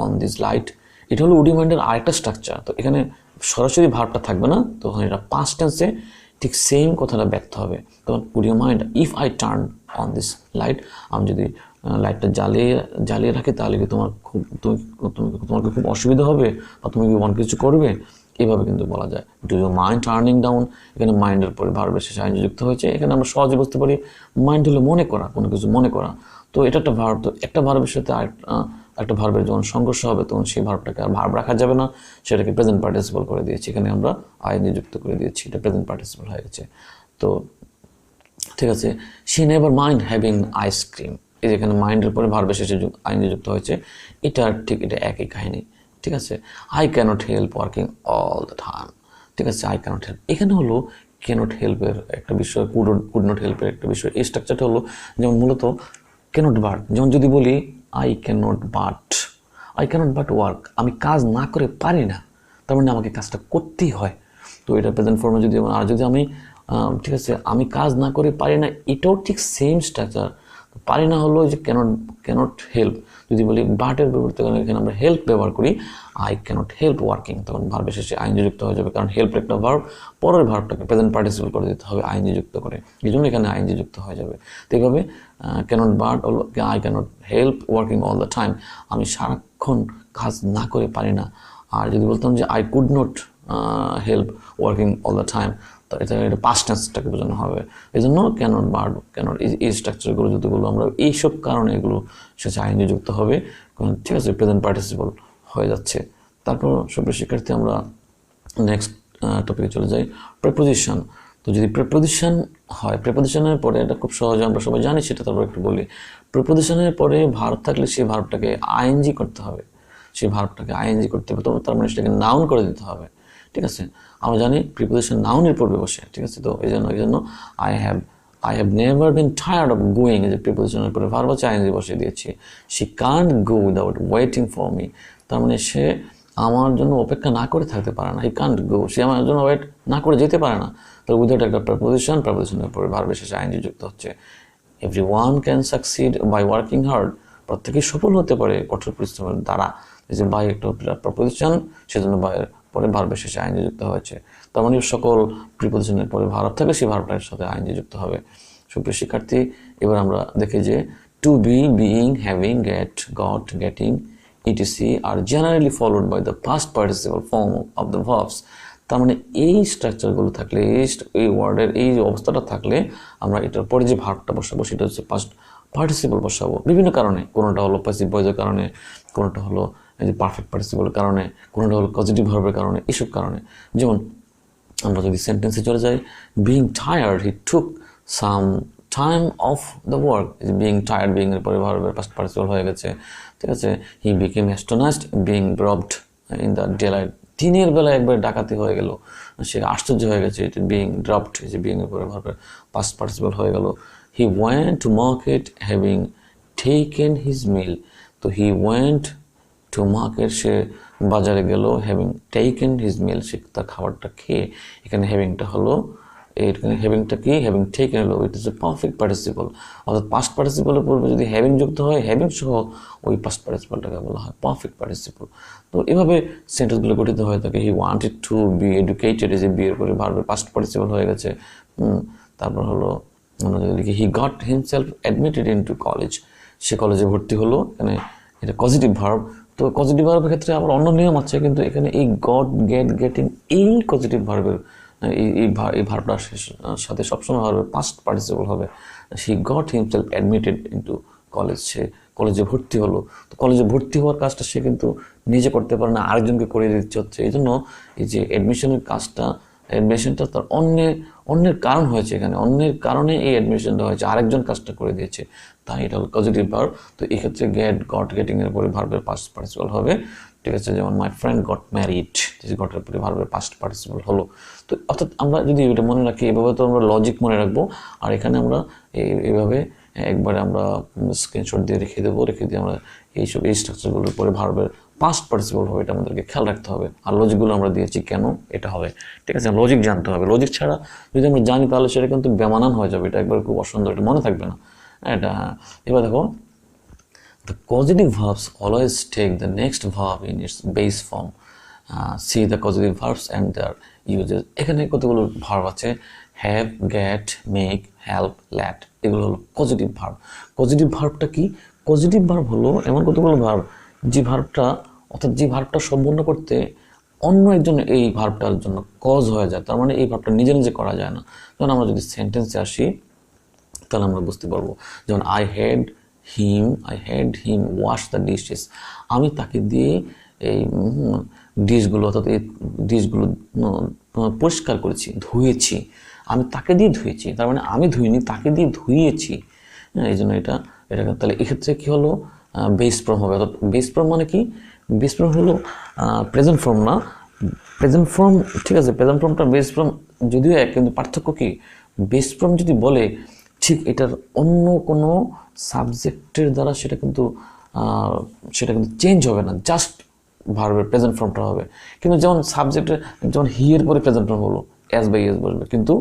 on this light, এটা হলো would you mind এর আরেকটা স্ট্রাকচার। তো এখানে সরাসরি ভার্বটা থাকবে না, তখন এটা পাস্ট টেন্সে ঠিক সেম কথাটা ব্যক্ত হবে। তখন would you mind if I turned on this light, আমি যদি লাইটটা জ্বালিয়ে রাখি তাহলে কি তোমার খুব অসুবিধা হবে বা তুমি কি অনেক কিছু করবে, এভাবে কিন্তু বলা যায়। Do you mind turning down, এখানে মাইন্ডের পরে ভার্বের শেষে আইএনজি যুক্ত হয়েছে। এখানে আমরা সহজে বুঝতে পারি মাইন্ড হলো মনে করা, কোনো কিছু মনে করা। তো এটা একটা ভার্ব, তো একটা ভার্বের সাথে একটা ভার্বের যখন সংঘর্ষ হবে তখন সেই ভার্বটাকে আর ভার্ব রাখা যাবে না, সেটাকে প্রেজেন্ট পার্টিসিপল করে দিয়েছি। এখানে আমরা আইএনজি যুক্ত করে দিয়েছি, এটা প্রেজেন্ট পার্টিসিপল হয়ে গেছে। তো ঠিক আছে, she never mind having ice cream, এই যেখানে মাইন্ডের পরে ভার্বের শেষে আইএনজি যুক্ত হয়েছে, এটা একই কাহিনী। ঠিক আছে, I cannot help working all the time. ঠিক আছে, আই ক্যানট হেল্প, এখানে হলো ক্যানট হেল্পের একটা বিষয়, কুড নট হেল্পের একটা বিষয়। এই স্ট্রাকচারটা হলো যেমন মূলত ক্যানট বাট, যেমন যদি বলি আই ক্যানট বাট ওয়ার্ক, আমি কাজ না করে পারি না, তার মানে আমাকে কাজটা করতেই হয়। তো এটা প্রেজেন্ট ফর্মে যদি আর যদি আমি ঠিক আছে আমি কাজ না করে পারি না, এটাও ঠিক সেম স্ট্রাকচার। পারি না হলো যে ক্যানট হেল্প, যদি বলি বাটের পরিবর্তে এখানে আমরা হেল্প ব্যবহার করি, আই ক্যানট হেল্প ওয়ার্কিং, তখন ভার্বের শেষে আইএনজি যুক্ত হয়ে যাবে, কারণ হেল্প একটা ভার্ব, পরের ভার্বটাকে প্রেজেন্ট পার্টিসিপল করে দিতে হবে আইএনজি যুক্ত করে, এই জন্য এখানে আইএনজি যুক্ত হয়ে যাবে। তো এইভাবে ক্যানট বাট হলো I cannot help working all the time, আমি সারাক্ষণ কাজ না করে পারি না। আর যদি বলতাম যে I could not help working all the time, তো এটা পাস্ট টেন্সটাকে বোঝানো হবে। এই জন্য ক্যানট বাট ক্যানট এই স্ট্রাকচারগুলো যদি বলবো আমরা এইসব কারণে এগুলো শেষে আইএনজি যুক্ত হবে, ঠিক আছে, প্রেজেন্ট পার্টিসিপল হয়ে যাচ্ছে। তারপর সুপ্রিয় শিক্ষার্থী আমরা নেক্সট টপিকে চলে যাই, প্রিপোজিশন। তো যদি প্রিপোজিশন হয়, প্রিপোজিশনের পরে এটা খুব সহজে আমরা সবাই জানি, সেটা তারপর একটু বলি। প্রিপোজিশনের পরে ভার্ব থাকলে সেই ভার্বটাকে আইএনজি করতে হবে, সেই ভার্বটাকে আইএনজি করতে হবে, তার মানে সেটাকে নাউন করে দিতে হবে। ঠিক আছে, আমরা জানি প্রিপোজিশন নাউনের পূর্বে বসে। ঠিক আছে, তো এই জন্য I have never been tired of going, যে প্রিপোজিশনের পরে ভার্ব আছে আইএনজি বসিয়ে দিয়েছি। she can't go without waiting for me, তার মানে সে আমার জন্য অপেক্ষা না করে থাকতে পারে না। he can't go, সে আমার জন্য ওয়েট না করে যেতে পারে না। তো উইদাউট একটা প্রিপোজিশনের পরে ভার্বের শেষে আইএনজি যুক্ত হচ্ছে। everyone can succeed by working hard, প্রত্যেকেই সফল হতে পারে কঠোর পরিশ্রমের দ্বারা। এই যে বাই একটা প্রিপোজিশন, সেজন্য বাইয়ের পরে ভার্বের শেষে আইএনজি যুক্ত হয়েছে। তার মানে সকল প্রিপোজিশনের পরে ভার্ব থাকে, সেই ভার্বটার সাথে আইএনজি যুক্ত হবে। সুপ্রিয় শিক্ষার্থী, এবার আমরা দেখি যে to be, being, having, get, got, getting, E T C আর generally followed by the past participle form of the verbs. তার মানে এই স্ট্রাকচারগুলো থাকলে, এই ওয়ার্ডের এই অবস্থাটা থাকলে আমরা এটার পরে যে ভার্বটা বসাবো সেটা হচ্ছে পাস্ট পার্টিসিপল বসাবো। বিভিন্ন কারণে, কোনোটা হলো প্যাসিভ ভয়েসের কারণে, কোনোটা হলো এই যে পারফেক্ট পার্টিসিপলের কারণে, কোনোটা হলো পজিটিভ ভার্বের কারণে, এইসব কারণে। যেমন আমরা যদি সেন্টেন্সে চলে যাই, being tired he took some time off the work, being tired, being এর পরে ভার্বের পাস্ট পার্টিসিপল হয়ে গেছে। ঠিক আছে, he became astonished being robbed in the daylight, দিনের বেলা একবার ডাকাতি হয়ে গেল, সে আশ্চর্য হয়ে গেছে। বিং ড্রপড, যে বিং এর পরে ভার্বের পাস্ট পার্টিসিপল হয়ে গেল। He went to market having taken his মিল, তো হি ওয়েন্ট টু মার্কেট, সে বাজারে গেল, হ্যাভিং টেকেন হিজ মিল, সে তার খাবারটা খেয়ে। এখানে হ্যাভিংটা হলো, এখানে হ্যাভিংটা কি, হ্যাভিং টেকেন হলো, it is a perfect participle. অর্থাৎ পাস্ট পার্টিসিপলের পূর্বে যদি হ্যাভিং যুক্ত হয়, হ্যাভিং সহ ওই পাস্ট পার্টিসিপলটাকে বলা হয় পারফেক্ট পার্টিসিপল। তো এভাবে সেন্টেন্সগুলো গঠিত হয়ে থাকে। He wanted to B educated, এই যে বি এর পরে ভার্বের পাস্ট পার্টিসিপল হয়ে গেছে। তারপর হলো আমরা যদি লিখি he got himself admitted into college, সে কলেজে ভর্তি হলো, এখানে এটা পজিটিভ ভার্ব। তো পজিটিভ ভার্বের ক্ষেত্রে আবার অন্য নিয়ম আছে, কিন্তু এখানে এই গট, গেট, গেটিং এই পজিটিভ ভার্বের এই ভার্বটার সাথে সবসময় ভার্বের পাস্ট পার্টিসিপল হবে। He got himself admitted into college, সে কলেজে ভর্তি হলো। তো কলেজে ভর্তি হওয়ার কাজটা সে কিন্তু নিজে করতে পারে না, আরেকজনকে করে দিতে হচ্ছে। এই জন্য এই যে অ্যাডমিশনের কাজটা অ্যাডমিশনটা তার অন্যের কারণ হয়েছে, এখানে অন্যের কারণে এই অ্যাডমিশনটা হয়েছে, আরেকজন কাজটা করে দিয়েছে, তাই এটা হলো পজিটিভ ভার্ব। তো এক্ষেত্রে গেট, গট, গেটিং এর পরে ভার্বের পাস্ট পার্টিসিপল হবে, ঠিক আছে। যেমন মাই ফ্রেন্ড গট ম্যারিড, গটের পরে ভার্বের পাস্ট পার্টিসিপল হলো। তো অর্থাৎ আমরা যদি এটা মনে রাখি, এভাবে তো আমরা লজিক মনে রাখবো, আর এখানে আমরা এইভাবে একবারে আমরা স্ক্রিনশট দিয়ে রেখে দেবো, রেখে দিয়ে আমরা এই স্ট্রাকচারগুলোর পরে ভার্বের পাস্ট পার্টিসিপল হবে, এটা আমাদেরকে খেয়াল রাখতে হবে। আর লজিকগুলো আমরা দিয়েছি কেন এটা হবে, ঠিক আছে। লজিক জানতে হবে, লজিক ছাড়া যদি আমরা জানি তাহলে সেটা কিন্তু বেমানান হয়ে যাবে, এটা একবার খুব অসুন্দর, এটা মনে থাকবে না এটা। এবার দেখো, the causative verbs always take the next verb in its base form. See the causative verbs and their uses. এখানে কতগুলো ভার্ব আছে, have, get, make, help, let, এগুলো হলো পজিটিভ ভার্ব। পজিটিভ ভার্বটা কি? পজিটিভ ভার্ব হলো এমন কতগুলো ভার্ব যে ভার্বটা, অর্থাৎ যে ভার্বটা সম্পূর্ণ করতে অন্য একজন এই ভার্বটার জন্য কজ হয়ে যায়, তার মানে এই ভার্বটা নিজে নিজে করা যায় না। যেমন আমরা যদি সেন্টেন্সে আসি তাহলে আমরা বুঝতে পারবো, যেমন I head him wash the dishes, আমি তাকে দিয়ে এই ডিশগুলো, অর্থাৎ এই ডিশগুলো পরিষ্কার করেছি, ধুয়েছি, আমি তাকে দিয়ে ধুয়েছি, তার মানে আমি ধুইনি, তাকে দিয়ে ধুইয়েছি, এই জন্য এটা তাহলে এক্ষেত্রে কি হলো, বেস ফর্ম হবে। অর্থাৎ বেস ফর্ম মানে কি? বেস ফর্ম হলো প্রেজেন্ট ফর্ম না, প্রেজেন্ট ফর্ম, ঠিক আছে। প্রেজেন্ট ফর্মটা বেস ফর্ম যদিও এক, কিন্তু পার্থক্য কি, বেস ফর্ম যদি বলে ঠিক এটার অন্য কোনো সাবজেক্টের দ্বারা সেটা কিন্তু চেঞ্জ হবে না, জাস্ট ভার্বের প্রেজেন্ট ফর্মটা হবে। কিন্তু যেমন সাবজেক্টের, যেমন হি এর পরে প্রেজেন্ট ফর্ম হলো, অ্যাজ বাই এস বসবে, কিন্তু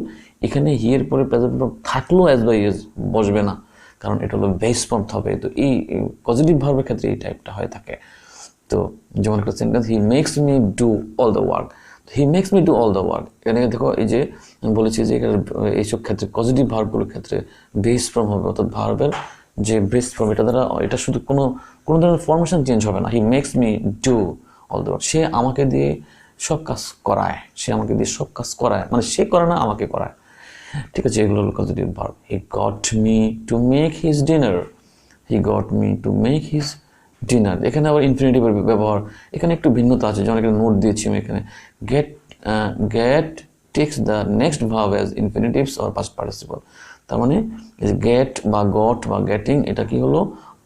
এখানে হি এর পরে প্রেজেন্ট ফর্ম থাকলেও অ্যাজ বাই এস বসবে না, কারণ এটা হলো বেস ফর্ম হবে। তো এই পজিটিভ ভার্বের ক্ষেত্রে এই টাইপটা হয়ে থাকে। তো যেমন একটা sentence, he makes me do all the work, he makes me do all the work, এখানে দেখো এই যে বলেছি যে এইসব ক্ষেত্রে পজিটিভ ভার্বগুলোর ক্ষেত্রে বেস ফর্ম হবে, অর্থাৎ ভার্বের যে বেস ফর্ম, এটা দ্বারা এটা শুধু কোনো ধরনের ফরমেশন চেঞ্জ হবে না। He makes me do all the work, সে আমাকে দিয়ে সব কাজ করায়, মানে সে করে না, আমাকে করায়, ঠিক আছে। এগুলো হলো positive verb. He got me to make his dinner, এখানে আবার ইনফিনিটিভের ব্যবহার, এখানে একটু ভিন্নতা আছে, যেমন এখানে নোট দিয়েছি আমি, এখানে get takes the next verb as infinitives or past participle, তার মানে গেট বা গট বা গেটিং, এটা কি হলো,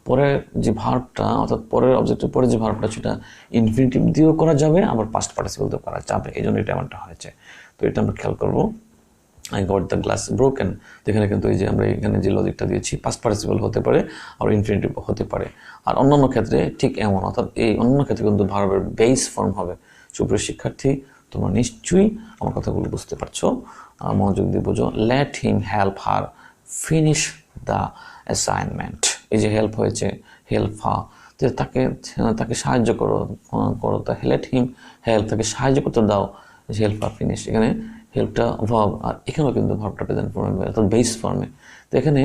পরের যে ভার্বটা, অর্থাৎ পরের অবজেক্টের পরে যে ভার্বটা, সেটা ইনফিনিটিভ দিয়েও করা যাবে, আবার পাস্ট পার্টিসিপল দিয়েও করা যাবে, এই জন্য এটা এমনটা হয়েছে। তো এটা আমরা খেয়াল করবো। I got the glass broken, এখানে কিন্তু এই যে আমরা এখানে যে লজিকটা দিয়েছি, পাস্ট পার্টিসিপল হতে পারে আর ইনফিনিটিভ হতে পারে, আর অন্যান্য ক্ষেত্রে ঠিক এমন, অর্থাৎ এই অন্যান্য ক্ষেত্রে কিন্তু ভার্বের বেস ফর্ম হবে। সুপ্রিয় শিক্ষার্থী, তোমরা নিশ্চয়ই আমার কথাগুলো বুঝতে পারছো, মনোযোগ দিয়ে বোঝো। Let him help her finish the assignment, এই যে হেল্প হয়েছে, হেল্প হা, যে তাকে সাহায্য করো, তা লেট হিম হেল্প, তাকে সাহায্য করতে দাও, হেল্প হার ফিনিশ, এখানে হেল্পটা ভার্ব, আর এখানেও কিন্তু ভার্বটা প্রেজেন্ট ফর্মে, অর্থাৎ বেস ফর্মে। তো এখানে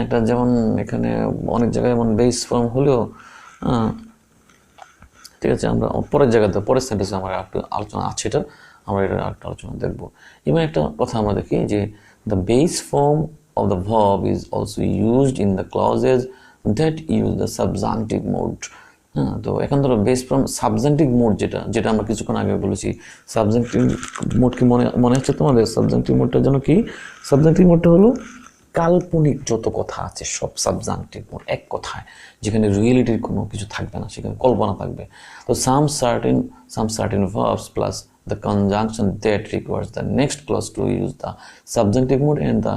একটা, যেমন এখানে অনেক জায়গায় যেমন বেস ফর্ম হলেও, ঠিক আছে, আমরা পরের জায়গাতে, পরের সেন্টেন্সে আমার একটু আলোচনা আছে, এটা আমরা এটা একটা আলোচনা দেখবো। এবং একটা কথা আমরা দেখি যে the base form of the verb is also used in the clauses that use the subjunctive mode. হ্যাঁ, তো এখন ধরো বেস ফর্ম সাবজেক্টিভ মোড, যেটা আমরা কিছুক্ষণ আগে বলেছি, সাবজেক্টিভ মোড কি মনে হচ্ছে তোমাদের? সাবজেক্টিভ মোডটা যেন কি? সাবজেক্টিভ মোডটা হলো কাল্পনিক যত কথা আছে সব সাবজেক্টিভ মোড, এক কথায় যেখানে রিয়েলিটির কোনো কিছু থাকবে না, সেখানে কল্পনা থাকবে। তো সাম certain verbs plus the conjunction that requires the next clause to use the subjunctive mood and the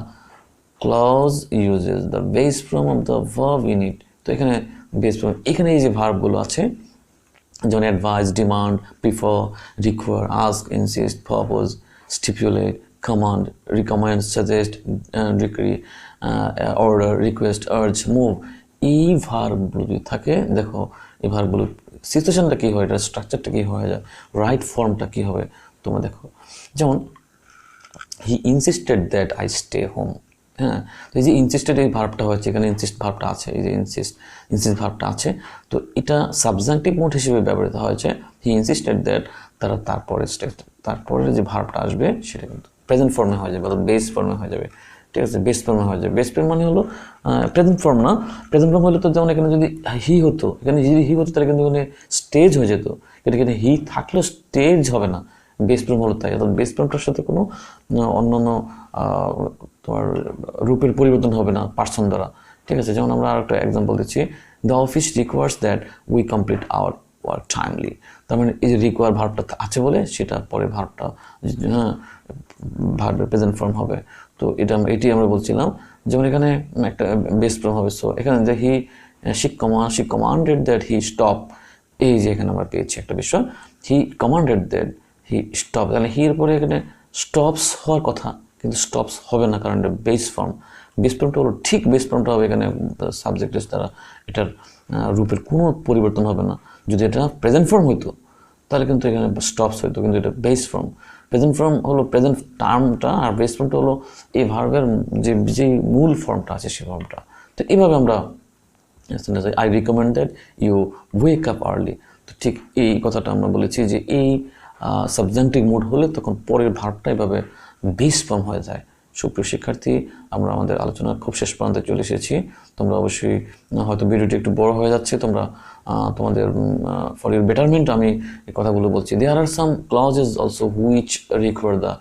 clause uses the base form of the verb in it. তো এখানে বেস ফর্ম, এখানে এই যে ভার্বগুলো আছে, যেমন advice, demand, prefer, require, ask, insist, propose, stipulate, command, recommend, suggest, decree, order, request, urge, move, এই ভার্বগুলো যদি থাকে, দেখো এই ভার্বগুলো সিচুয়েশনটা কী হয়, এটার স্ট্রাকচারটা কী হয়ে যায়, রাইট ফর্মটা কী হবে তোমরা দেখো। যেমন he insisted that I stay home, হ্যাঁ, তো এই যে ইনসিস্টেড এই ভার্বটা হয়েছে, এখানে ইনসিস্ট ভার্বটা আছে, এই যে ইনসিস্ট ভার্বটা আছে, তো এটা সাবজাংটিভ মোড হিসেবে ব্যবহৃত হয়েছে। হি ইনসিস্টেড দ্যাট, তারপরে যে ভার্বটা আসবে সেটা কিন্তু প্রেজেন্ট ফর্মে হয়ে যাবে, অর্থাৎ বেস ফর্মে হয়ে যাবে, ঠিক আছে, বেস ফর্মে হয়ে যাবে। বেস ফর্ম মানে হলো প্রেজেন্ট ফর্ম না, প্রেজেন্ট ফর্ম হলে তো যেমন এখানে যদি হি হতো, এখানে যদি হি হতো তাহলে কিন্তু এখানে স্টেজ হয়ে যেত, কিন্তু এখানে হি থাকলেও স্টেজ হবে না, বেস ফর্ম হলো তাই, অর্থাৎ বেস ফর্মটার সাথে কোনো অন্যান্য তোমার রূপের পরিবর্তন হবে না পার্সন দ্বারা, ঠিক আছে। যেমন আমরা আর একটা এক্সাম্পল দিচ্ছি, the office requires that we complete our work timely. তার মানে এই যে রিকোয়ার ভার্বটা আছে বলে সেটা পরে ভার্বটা ভার্বের প্রেজেন্ট ফর্ম হবে। তো এটি আমরা বলছিলাম, যেমন এখানে একটা বেস ফর্ম হবে। সো এখানে যে she commanded that he stop, এই যে এখানে আমরা পেয়েছি একটা বিষয়, হি কমান্ডেড দ্যাট হি স্টপ, তাহলে হির পরে এখানে স্টপস হওয়ার কথা, কিন্তু স্টপস হবে না, কারণ এটা বেস ফর্ম। বেস ফর্মটা হলো ঠিক বেস ফর্মটা হবে এখানে সাবজেক্টের দ্বারা, এটার রূপের কোনো পরিবর্তন হবে না। যদি এটা প্রেজেন্ট ফর্ম হইতো তাহলে কিন্তু এখানে স্টপস হইতো, কিন্তু এটা বেস ফর্ম। প্রেজেন্ট ফর্ম হলো প্রেজেন্ট টার্মটা, আর বেস ফর্মটা হলো এই ভার্বের যে মূল ফর্মটা আছে সেই ফর্মটা। তো এইভাবে আমরা I recommend that you wake up early. তো ঠিক এই কথাটা আমরা বলেছি যে এই সাবজেক্টিভ মুড হলে তখন পরের ভার্বটা এভাবে বেস ফর্ম হয়ে যায়। সুপ্রিয় শিক্ষার্থী, আমরা আমাদের আলোচনার খুব শেষ প্রান্তে চলে এসেছি। তোমরা অবশ্যই হয়তো ভিডিওটি একটু বড় হয়ে যাচ্ছে, তোমরা তোমাদের ফর ইউর বেটারমেন্ট আমি এই কথাগুলো বলছি। There are some clauses also which require the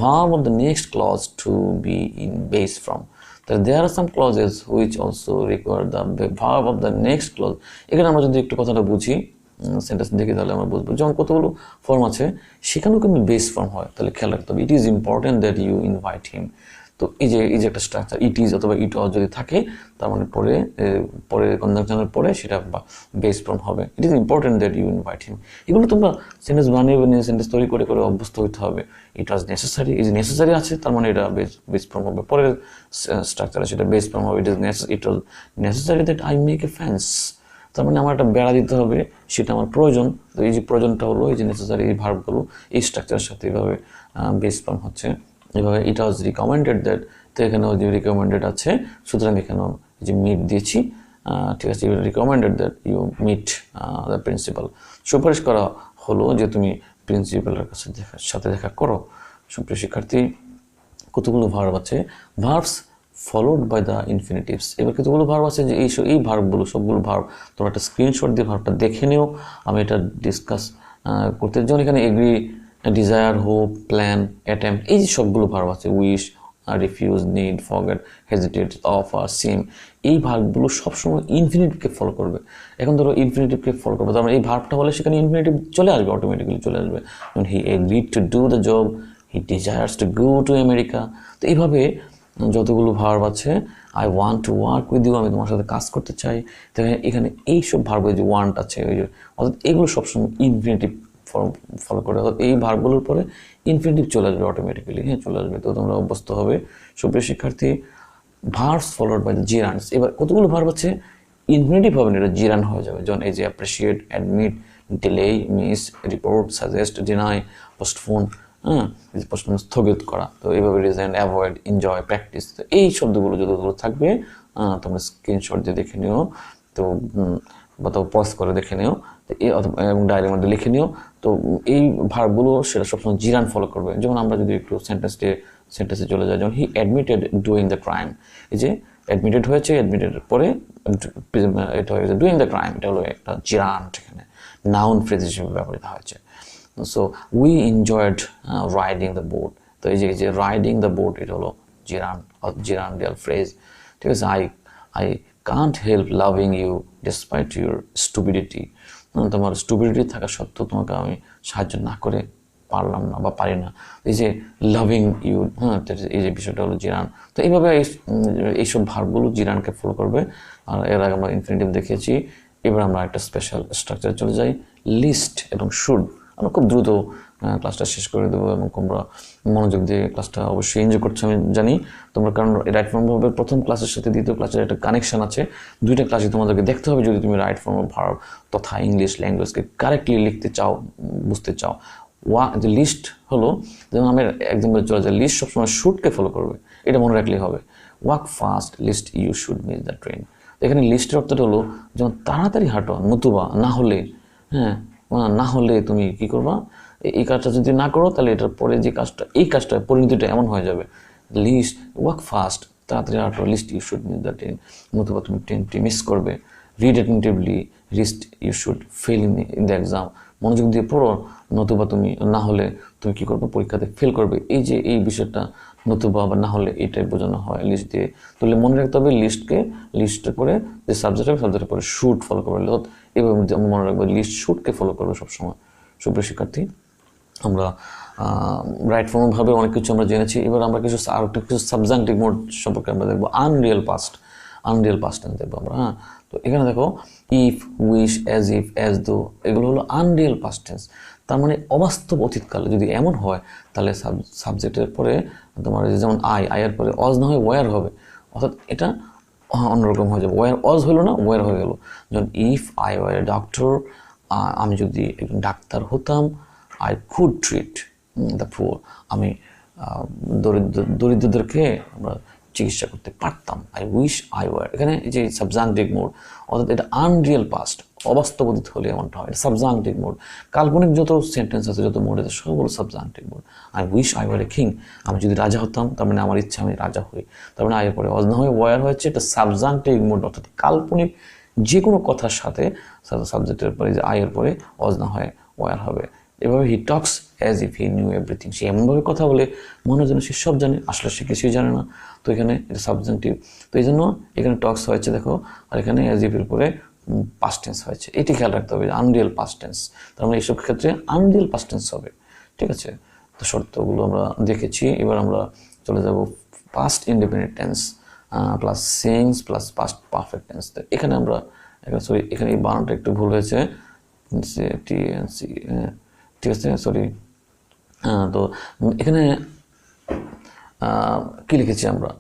verb of the next clause to be in base form. তাহলে there are some clauses which also require the verb of the next clause. এখানে আমরা যদি একটু কথাটা বুঝি, sentence দেখি, তাহলে আমরা বুঝবো। যেমন কতগুলো ফর্ম আছে সেখানেও কিন্তু বেস ফর্ম হয়, তাহলে খেয়াল রাখতে হবে। It is important that you invite him. তো এই যে একটা স্ট্রাকচার ইট ইজ অথবা ইট ওয়াজ যদি থাকে, তার মানে পরে কনজাংশনের পরে সেটা বেস ফর্ম হবে। It is important that you invite him. এগুলো তোমরা সেন্টেন্স বানিয়ে সেন্টেন্স তৈরি করে অভ্যস্ত হইতে হবে। ইট ওয়াজ নেসেসারি, এই যে নেসেসারি আছে তার মানে এটা বেস ফর্ম হবে। পরের স্ট্রাকচারে সেটা বেস ফর্ম হবে। It was necessary that I make a fence, তার মানে আমার একটা বেড়া দিতে হবে, সেটা আমার প্রয়োজন। তো এই যে প্রয়োজনটা হলো এই যে নেসেসারি, এই ভার্বগুলো এই স্ট্রাকচারের সাথে এইভাবে বেস ফর্ম হচ্ছে। এভাবে ইট ওয়াজ রিকমেন্ডেড দ্যাট, তো এখানেও যে রিকমেন্ডেড আছে, সুতরাং এখানেও যে মিট দিয়েছি, ঠিক আছে। Recommended that you meet the principal, সুপারিশ করা হলো যে তুমি প্রিন্সিপালের সাথে দেখা করো। সুপ্রিয় শিক্ষার্থী, কতগুলো ভার্ব আছে, verbs followed by the infinitives. এবার কতগুলো ভার্ব আছে যে এই ভার্বগুলো সবগুলো ভার্ব তোমরা একটা স্ক্রিনশট দিয়ে ভার্বটা দেখে নিও। আমি এটা ডিসকাস করতে, যেমন এখানে agree, desire, hope, plan, attempt, এই যে সবগুলো ভার্ব আছে, wish, refuse, need, forget, hesitate, offer, seem, এই ভার্বগুলো সবসময় ইনফিনিটিভকে ফলো করবে। এখন ধরো ইনফিনিটিভকে ফলো করবে, তার মানে এই ভার্বটা হলে সেখানে ইনফিনিটিভ চলে আসবে, অটোমেটিক্যালি চলে আসবে। যেমন he agreed to do the job, he desires to go to America. তো এইভাবে যতগুলো ভার্ব আছে, I want to work with you, আমি তোমার সাথে কাজ করতে চাই। তো এখানে এইসব ভার্বের যে ওয়ান্ট আছে, ওই যে অর্থাৎ এগুলো সবসময় ইনফিনিটিভ ফলো করে, অর্থাৎ এই ভার্বগুলোর পরে ইনফিনিটিভ চলে আসবে অটোমেটিক্যালি, চলে আসবে। তো তোমরা অভ্যস্ত হবে। সুপ্রিয় শিক্ষার্থী, ভার্বস ফলোড বাই দ্য জিরান্স। এবার কতগুলো ভার্ব আছে ইনফিনিটিভ হবে না, এটা জিরান হয়ে যাবে। যেমন এই যে appreciate, admit, delay, miss, report, suggest, deny, postpone, স্থগিত করা। তো এইভাবে রিজাইন, অ্যাভয়েড, এনজয়, প্র্যাকটিস, তো এই শব্দগুলো যতগুলো থাকবে তোমরা স্ক্রিনশট দিয়ে দেখে নিও, তো বা তো পজ করে দেখে নিও, তো এবং ডায়েরির মধ্যে লিখে নিও। তো এই ভার্বগুলো সেটা সবসময় জিরান ফলো করবে। যেমন আমরা যদি একটু সেন্টেন্সে চলে যাই, যেমন হি অ্যাডমিটেড ডুইং দ্য ক্রাইম, এই যে অ্যাডমিটেড হয়েছে, অ্যাডমিটেডের পরে এটা হয়ে গেছে ডুইং দ্য ক্রাইম, এটা হলো একটা জিরান, এখানে নাউন ফ্রেজ হিসেবে ব্যবহৃত হয়েছে। So we enjoyed riding the boat, তো এই যে রাইডিং দ্য বোট এটা হলো জিরান্ডিয়াল ফ্রেজ, ঠিক আছে। I can't help loving you despite your stupidity, তোমার স্টুপিডিটি থাকা সত্ত্বেও তোমাকে আমি সাহায্য না করে পারলাম না বা পারি না। এই যে লাভিং ইউ, এই যে বিষয়টা হলো জিরান। তো এইভাবে এইসব ভার্বগুলো জিরানকে ফলো করবে। আর এর আগে আমরা ইনফিনিটিভ দেখিয়েছি। এবার আমরা একটা স্পেশাল স্ট্রাকচারে চলে যাই, লিস্ট এবং শুড। আমরা খুব দ্রুত ক্লাসটা শেষ করে দেবো এবং তোমরা মনোযোগ দিয়ে ক্লাসটা অবশ্যই এনজয় করছো আমি জানি তোমরা, কারণ রাইট ফর্ম ভার্বের প্রথম ক্লাসের সাথে দ্বিতীয় ক্লাসের একটা কানেকশন আছে। দুইটা ক্লাসে তোমাদেরকে দেখতে হবে যদি তুমি রাইট ফর্ম ভার্ব তথা ইংলিশ ল্যাঙ্গুয়েজকে কারেক্টলি লিখতে চাও, বুঝতে চাও। যে লিস্ট হলো, যেমন আমি এক্সাম্পল চলে যায়, লিস্ট সবসময় শুডকে ফলো করবে, এটা মনে রাখলেই হবে। Walk fast lest you should miss the train. এখানে লিস্টের অর্থটা হলো যেমন তাড়াতাড়ি হাঁটো, নতুবা না হলে, না হলে তুমি কি করবা, এই কাজটা যদি না করো তাহলে এটার পরে যে কাজটা, এই কাজটা পরিণতিটা এমন হয়ে যাবে। লিস্ট ওয়াক ফাস্ট, তাড়াতাড়ি হাঁটো, lest you should miss the train, নতুবা তুমি ট্রেনটি মিস করবে। Read attentively, lest you should fail in the exam, মনোযোগ দিয়ে পড়ো, নতুবা তুমি না হলে তুমি কি করবে, পরীক্ষাতে ফেল করবে। এই যে এই বিষয়টা নতুবা বা না হলে এটাই বোঝানো হয় লিস্ট দিয়ে। তাহলে মনে রাখতে হবে লিস্টের পরে যে সাবজেক্ট হবে সাবজেক্টের পরে শুড ফলো করবে। এভাবে মনে রাখবে লিস্ট শুডকে ফলো করবে সবসময়। সুপ্রিয় শিক্ষার্থী, আমরা রাইট ফর্ম ভাবে অনেক কিছু আমরা জেনেছি। এবার আমরা আর কিছু সাবজাংটিভ মোড সম্পর্কে আমরা দেখবো। আনরিয়েল পাস্ট টেন্স দেখবো আমরা। হ্যাঁ, তো এখানে দেখো if, wish, as if, as though, এগুলো হলো আনরিয়েল পাস্ট টেন্স। তার মানে অবাস্তব অতীতকালে যদি এমন হয় তাহলে সাবজেক্টের পরে তোমার যেমন আয়ের পরে অজ না হয় ওয়ার হবে, অর্থাৎ এটা অন্যরকম হয়ে যাবে। ওয়ার অজ হলো না, ওয়ার হয়ে গেল। যেমন if I war a doctor, আমি যদি একজন ডাক্তার হতাম, I could treat the poor, আমি দরিদ্রদেরকে আমরা চিকিৎসা করতে পারতাম। আই উইশ আই ওয়ার, এখানে যে সাবজাংটিভ মোড, অর্থাৎ এটা আনরিয়েল পাস্ট, অবাস্তব অতীত হলে এমনটা হয়, এটা সাবজাংটিভ মোড। কাল্পনিক যত সেন্টেন্স আছে, যত মোড আছে, সব হলো subjunctive mode. I wish I war a king, আমি যদি রাজা হতাম, তার মানে আমার ইচ্ছা আমি রাজা হই, তার মানে আয়ের পরে অজ না হয়ে ওয়ার হয়েছে, এটা সাবজাংটিভ মোড। অর্থাৎ কাল্পনিক যে কোনো কথার সাথে সাবজেক্টের পরে যে আয়ের পরে অজ না হয় ওয়ার হবে। এভাবে he talks as if he knew everything, সে এমনভাবে কথা বলে মনে হয় যেন সে সব জানে, আসলে সে কিছুই জানে না। তো এখানে এটা সাবজেক্টিভ, তো এই জন্য এখানে টক্স হয়েছে দেখো, আর এখানে অ্যাজ ইফের পরে পাস্ট টেন্স হয়েছে। এটি খেয়াল রাখতে হবে, আনরিয়েল পাস্ট টেন্স। তার মানে এইসব ক্ষেত্রে আনরিয়েল পাস্ট টেন্স হবে। ঠিক আছে, তো শর্তগুলো আমরা দেখেছি। এবার আমরা চলে যাব past independent tense plus sings plus past perfect tense. এখানে আমরা সরি, এখানে এই বানানটা একটু ভুল হয়েছে, টিএনসি, ঠিক আছে, সরি। তো এখানে কি লিখেছি আমরা,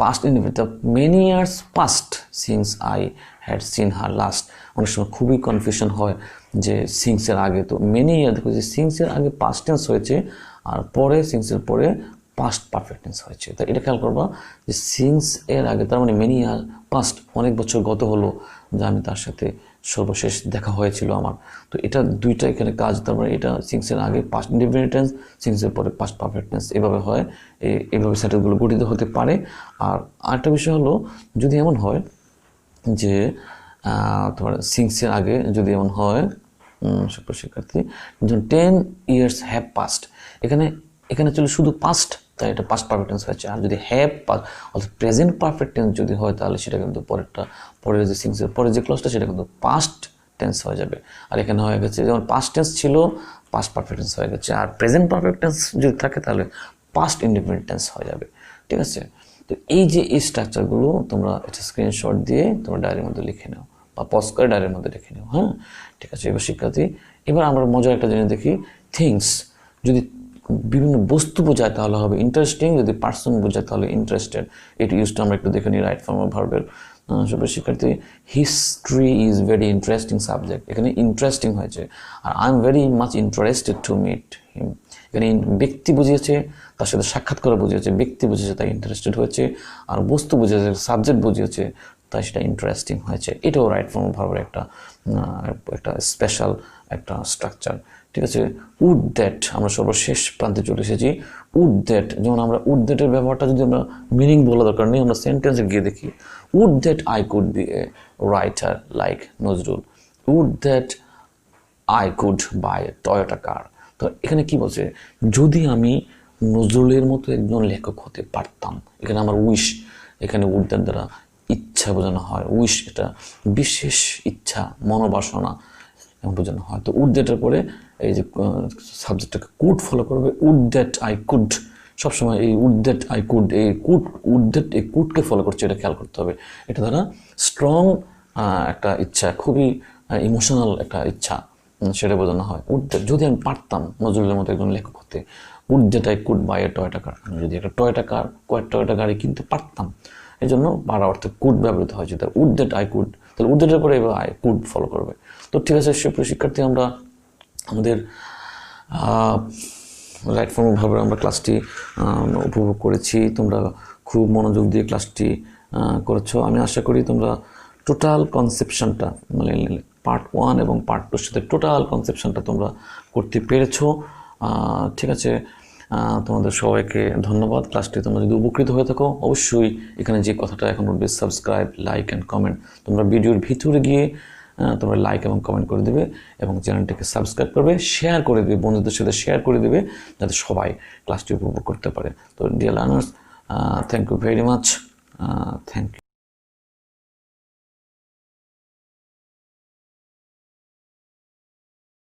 past indefinite, many years passed since I had seen her last. অনেক সময় খুবই কনফিউশন হয় যে সিন্সের আগে, তো মেনি ইয়ার দেখো যে সিন্সের আগে পাস্ট টেন্স হয়েছে আর পরে সিন্সের পরে পাস্ট পারফেক্ট টেন্স হয়েছে। তো এটা খেয়াল করবা যে সিন্স এর আগে, তার মানে মেনি ইয়ার পাস্ট, অনেক বছর গত হলো যে আমি তার সাথে সর্বশেষ দেখা হয়েছিল আমার। তো এটা দুইটা এখানে কাজ, তারপরে এটা সিন্সের আগে পাস্ট ইনডিফিনিট টেন্স, সিন্সের পরে পাস্ট পারফেক্ট টেন্স, এভাবে হয়, এইভাবে সেন্টেন্সগুলো গঠিত হতে পারে। আর আরেকটা বিষয় হলো, যদি এমন হয় যে তোমার সিন্সের আগে যদি এমন হয়, শিক্ষার্থী, যখন 10 years হ্যাভ পাস্ট, এখানে চলে শুধু পাস্ট, তাই এটা পাস্ট পারফেক্ট টেন্স হয়েছে। আর যদি হ্যাভ পাস্ট অর্থাৎ প্রেজেন্ট পারফেক্ট টেন্স যদি হয়, তাহলে সেটা কিন্তু পরের যে সিন্সের পরের যে ক্লজটা সেটা কিন্তু পাস্ট টেন্স হয়ে যাবে। আর এখানে হয়ে গেছে যেমন পাস্ট টেন্স ছিল, পাস্ট পারফেক্ট টেন্স হয়ে গেছে। আর প্রেজেন্ট পারফেক্ট টেন্স যদি থাকে তাহলে পাস্ট ইন্ডিপেন্ডেন্ট টেন্স হয়ে যাবে। ঠিক আছে, তো এই যে এই স্ট্রাকচারগুলো তোমরা একটা স্ক্রিনশট দিয়ে তোমার ডায়েরির মধ্যে লিখে নাও বা পজ করে ডায়েরির মধ্যে লিখে নাও। হ্যাঁ, ঠিক আছে। এবার শিক্ষার্থী, এবার আমরা মজার একটা জিনিস দেখি। থিংস যদি বিভিন্ন বস্তু বোঝায় তাহলে হবে ইন্টারেস্টিং, যদি পার্সন বোঝায় তাহলে ইন্টারেস্টেড। এটি ইউজটা আমরা একটু দেখে নিই। রাইট ফর্ম অফ ভার্বের সবাই শিক্ষার্থী, history is very interesting subject, এখানে ইন্টারেস্টিং হয়েছে। আর I am very much interested to meet him, এখানে ব্যক্তি বুঝিয়েছে, তার সাথে সাক্ষাৎ করা বুঝিয়েছে, ব্যক্তি বুঝিয়েছে তাই ইন্টারেস্টেড হয়েছে। আর বস্তু বুঝিয়েছে, সাবজেক্ট বুঝিয়েছে, তাই সেটা ইন্টারেস্টিং হয়েছে। এটাও রাইট ফর্ম অফ ভার্বের একটা স্পেশাল একটা স্ট্রাকচার। ঠিক আছে, উড দ্যাট, আমরা সর্বশেষ প্রান্তে চলে এসেছি। উড দ্যাট, যেমন আমরা উড দ্যাটের ব্যবহারটা যদি আমরা মিনিং বলা দরকার নেই, আমরা সেন্টেন্সে গিয়ে দেখি। Would that I could be a writer like Nazrul, would that I could buy a Toyota car. তো এখানে কি বলছে, যদি আমি নজরুলের মতো একজন লেখক হতে পারতাম, এখানে আমার উইশ, এখানে উড দ্যাট দ্বারা ইচ্ছা বোঝানো হয়। উইশ এটা বিশেষ ইচ্ছা, মনোবাসনা বোঝানো হয়। তো উড দ্যাটের পরে এই যে সাবজেক্টটাকে কুড ফলো করবে, উড দ্যাট আই কুড, সবসময় এই উড দ্যাট আই কুড, এই উড দ্যাট এই কুডকে ফলো করছে, এটা খেয়াল করতে হবে। এটা দ্বারা স্ট্রং একটা ইচ্ছা, খুবই ইমোশনাল একটা ইচ্ছা, সেটা বোঝানো হয়। উড দ্যাট, যদি আমি পারতাম নজরুলের মতো একজন লেখক হতে, would that I could buy a Toyota car, আমি যদি একটা টয়োটা গাড়ি কিনতে পারতাম, এই জন্য বাড়া অর্থে কুড ব্যবহৃত হয়েছে। তার উড দ্যাট আই কুড, তাহলে উড দ্যাটের পরে এবার আই কুড ফলো করবে। তো ঠিক আছে সুপ্রিয় শিক্ষার্থী, আমরা আমাদের রাইট ফর্ম ভাবে আমরা ক্লাসটি উপভোগ করেছি। তোমরা খুব মনোযোগ দিয়ে ক্লাসটি করেছো। আমি আশা করি তোমরা টোটাল কনসেপশনটা, মানে পার্ট 1 এবং পার্ট 2 সাথে টোটাল কনসেপশনটা তোমরা করতে পেরেছো। ঠিক আছে, তোমাদের সবাইকে ধন্যবাদ। ক্লাসটি তোমরা যদি উপকৃত হয়ে থাকো, অবশ্যই এখানে যে কথাটা এখন উঠবে, সাবস্ক্রাইব, লাইক অ্যান্ড কমেন্ট। তোমরা ভিডিওর ভিতরে গিয়ে তোমরা লাইক এবং কমেন্ট করে দিবে এবং চ্যানেলটিকে সাবস্ক্রাইব করবে, শেয়ার করে দিবে, বন্ধুদের সাথে শেয়ার করে দিবে যাতে সবাই ক্লাসটি উপভোগ করতে পারে। তো dear learners, thank you very much, thank you.